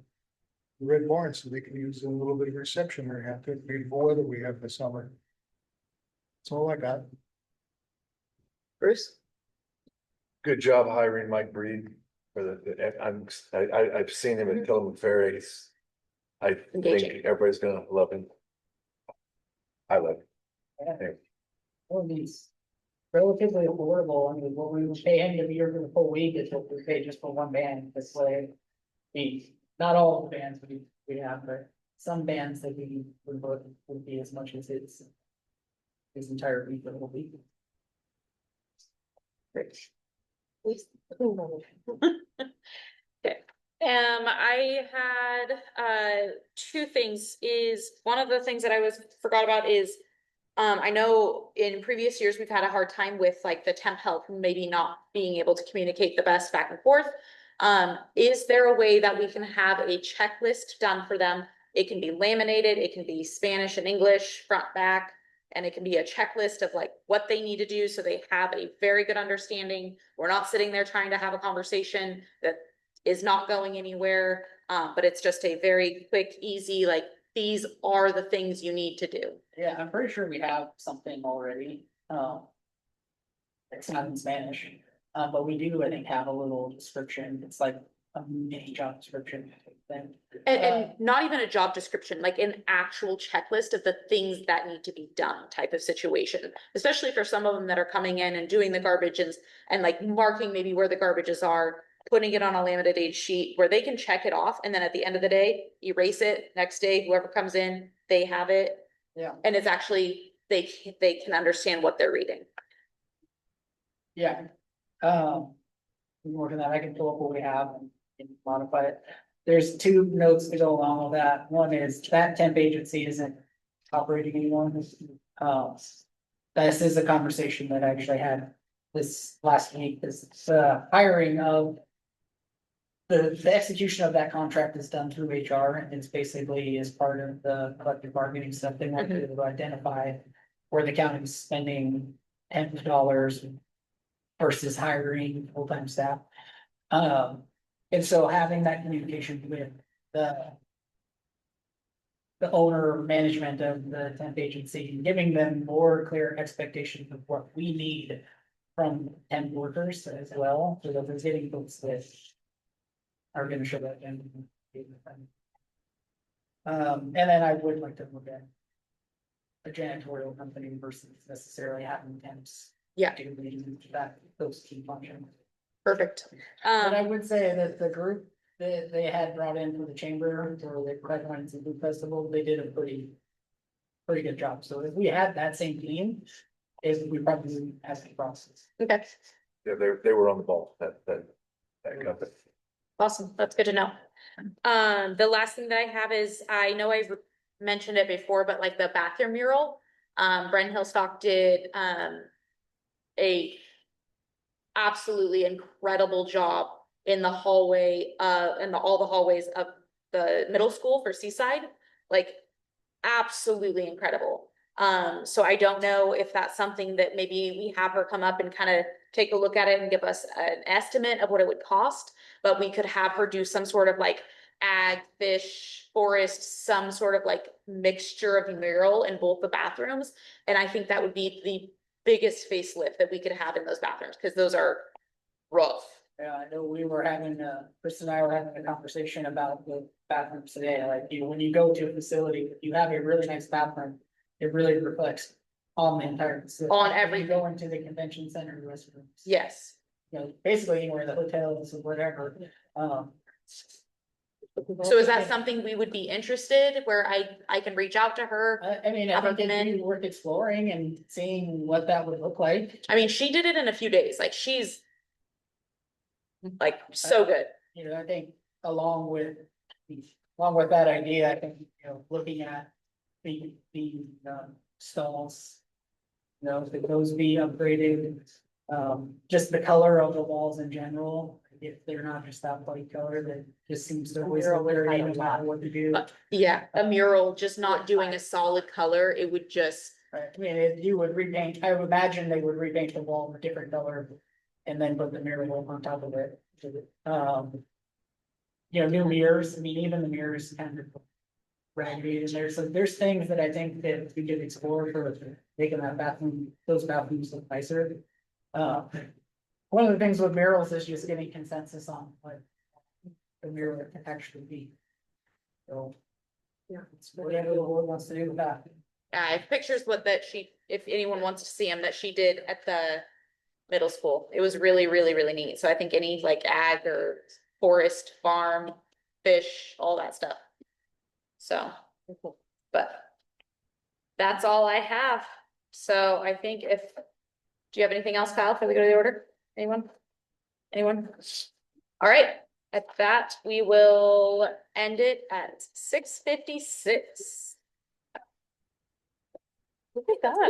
Red Barn so they can use a little bit of reception area after the beautiful weather we have this summer. That's all I got. Bruce? Good job hiring Mike Breed for I've seen him at Tillamook Ferries. I Engaging. think everybody's gonna love him. I love him. Well, he's relatively affordable. I mean, what we would pay him to be here for the full week is what we pay just for one band this way. Not all the bands we have, but some bands that we would book would be as much as his entire week, the whole week. Great. Please. Okay, I had two things. Is one of the things that I forgot about is I know in previous years we've had a hard time with like the temp help maybe not being able to communicate the best back and forth. Is there a way that we can have a checklist done for them? It can be laminated, it can be Spanish and English, front, back, and it can be a checklist of like what they need to do so they have a very good understanding. We're not sitting there trying to have a conversation that is not going anywhere, but it's just a very quick, easy, like, these are the things you need to do. Yeah, I'm pretty sure we have something already. It's not in Spanish, but we do, I think, have a little description. It's like a mini job description thing. And not even a job description, like an actual checklist of the things that need to be done type of situation. Especially for some of them that are coming in and doing the garbage and like marking maybe where the garbages are, putting it on a laminated sheet where they can check it off. And then at the end of the day, erase it. Next day, whoever comes in, they have it. Yeah. And it's actually, they can understand what they're reading. Yeah. We can work on that. I can pull up what we have and modify it. There's two notes to go along with that. One is that temp agency isn't operating anymore. This is a conversation that I actually had this last week. This hiring of the execution of that contract is done through HR, and it's basically as part of the collective bargaining stuff. They want to identify where the county is spending tens of dollars versus hiring full-time staff. And so having that communication with the owner or management of the temp agency, and giving them more clear expectations of what we need from temp workers as well, so that they're getting folks that are gonna show that. And then I would like to look at a janitorial company versus necessarily having temps. Yeah. Do those key functions. Perfect. But I would say that the group that they had brought in for the chamber, or the Craigline Food Festival, they did a pretty good job. So if we had that same team, we probably wouldn't have the process. Okay, Yeah, they were on the ball, that company. awesome. That's good to know. The last thing that I have is, I know I've mentioned it before, but like the bathroom mural, Bren Hillstock did, a absolutely incredible job in the hallway, all the hallways of the middle school for Seaside, like absolutely incredible. So I don't know if that's something that maybe we have her come up and kind of take a look at it and give us an estimate of what it would cost, but we could have her do some sort of like ag, fish, forest, some sort of like mixture of mural in both the bathrooms. And I think that would be the biggest facelift that we could have in those bathrooms, because those are rough. Yeah, I know we were having, Chris and I were having a conversation about the bathrooms today, like, when you go to a facility, if you have a really nice bathroom, it really reflects on the entire facility. On When you everything. go into the convention center restrooms. Yes. Basically anywhere, the hotels or whatever, So is that something we would be interested, where I can reach out to her? I mean, I Have her think come it'd in. be worth exploring and seeing what that would look like. I mean, she did it in a few days, like she's like so good. I think along with that idea, I think, looking at the stalls. If those be upgraded, Just the color of the walls in general, if they're not just that light color, that just seems to always look very, no matter what to do. Yeah, a mural, just not doing a solid color, it would just, Right, I mean, if you would repaint, I would imagine they would repaint the wall a different color and then put the mural on top of it. You know, new mirrors, I mean, even the mirrors kind of raggedy in there, so there's things that I think that we could explore for making that bathroom, those bathrooms look nicer. One of the things with murals is just getting consensus on what the mural can actually be. So. Yeah, it's whatever the board wants to do with that. I have pictures with that she, if anyone wants to see them, that she did at the middle school. It was really, really, really neat. So I think any like ag or forest, farm, fish, all that stuff. So, but that's all I have. So I think do you have anything else, Kyle, before we go to the order? Anyone? Anyone? All right, at that, we will end it at 6:56. Look at that.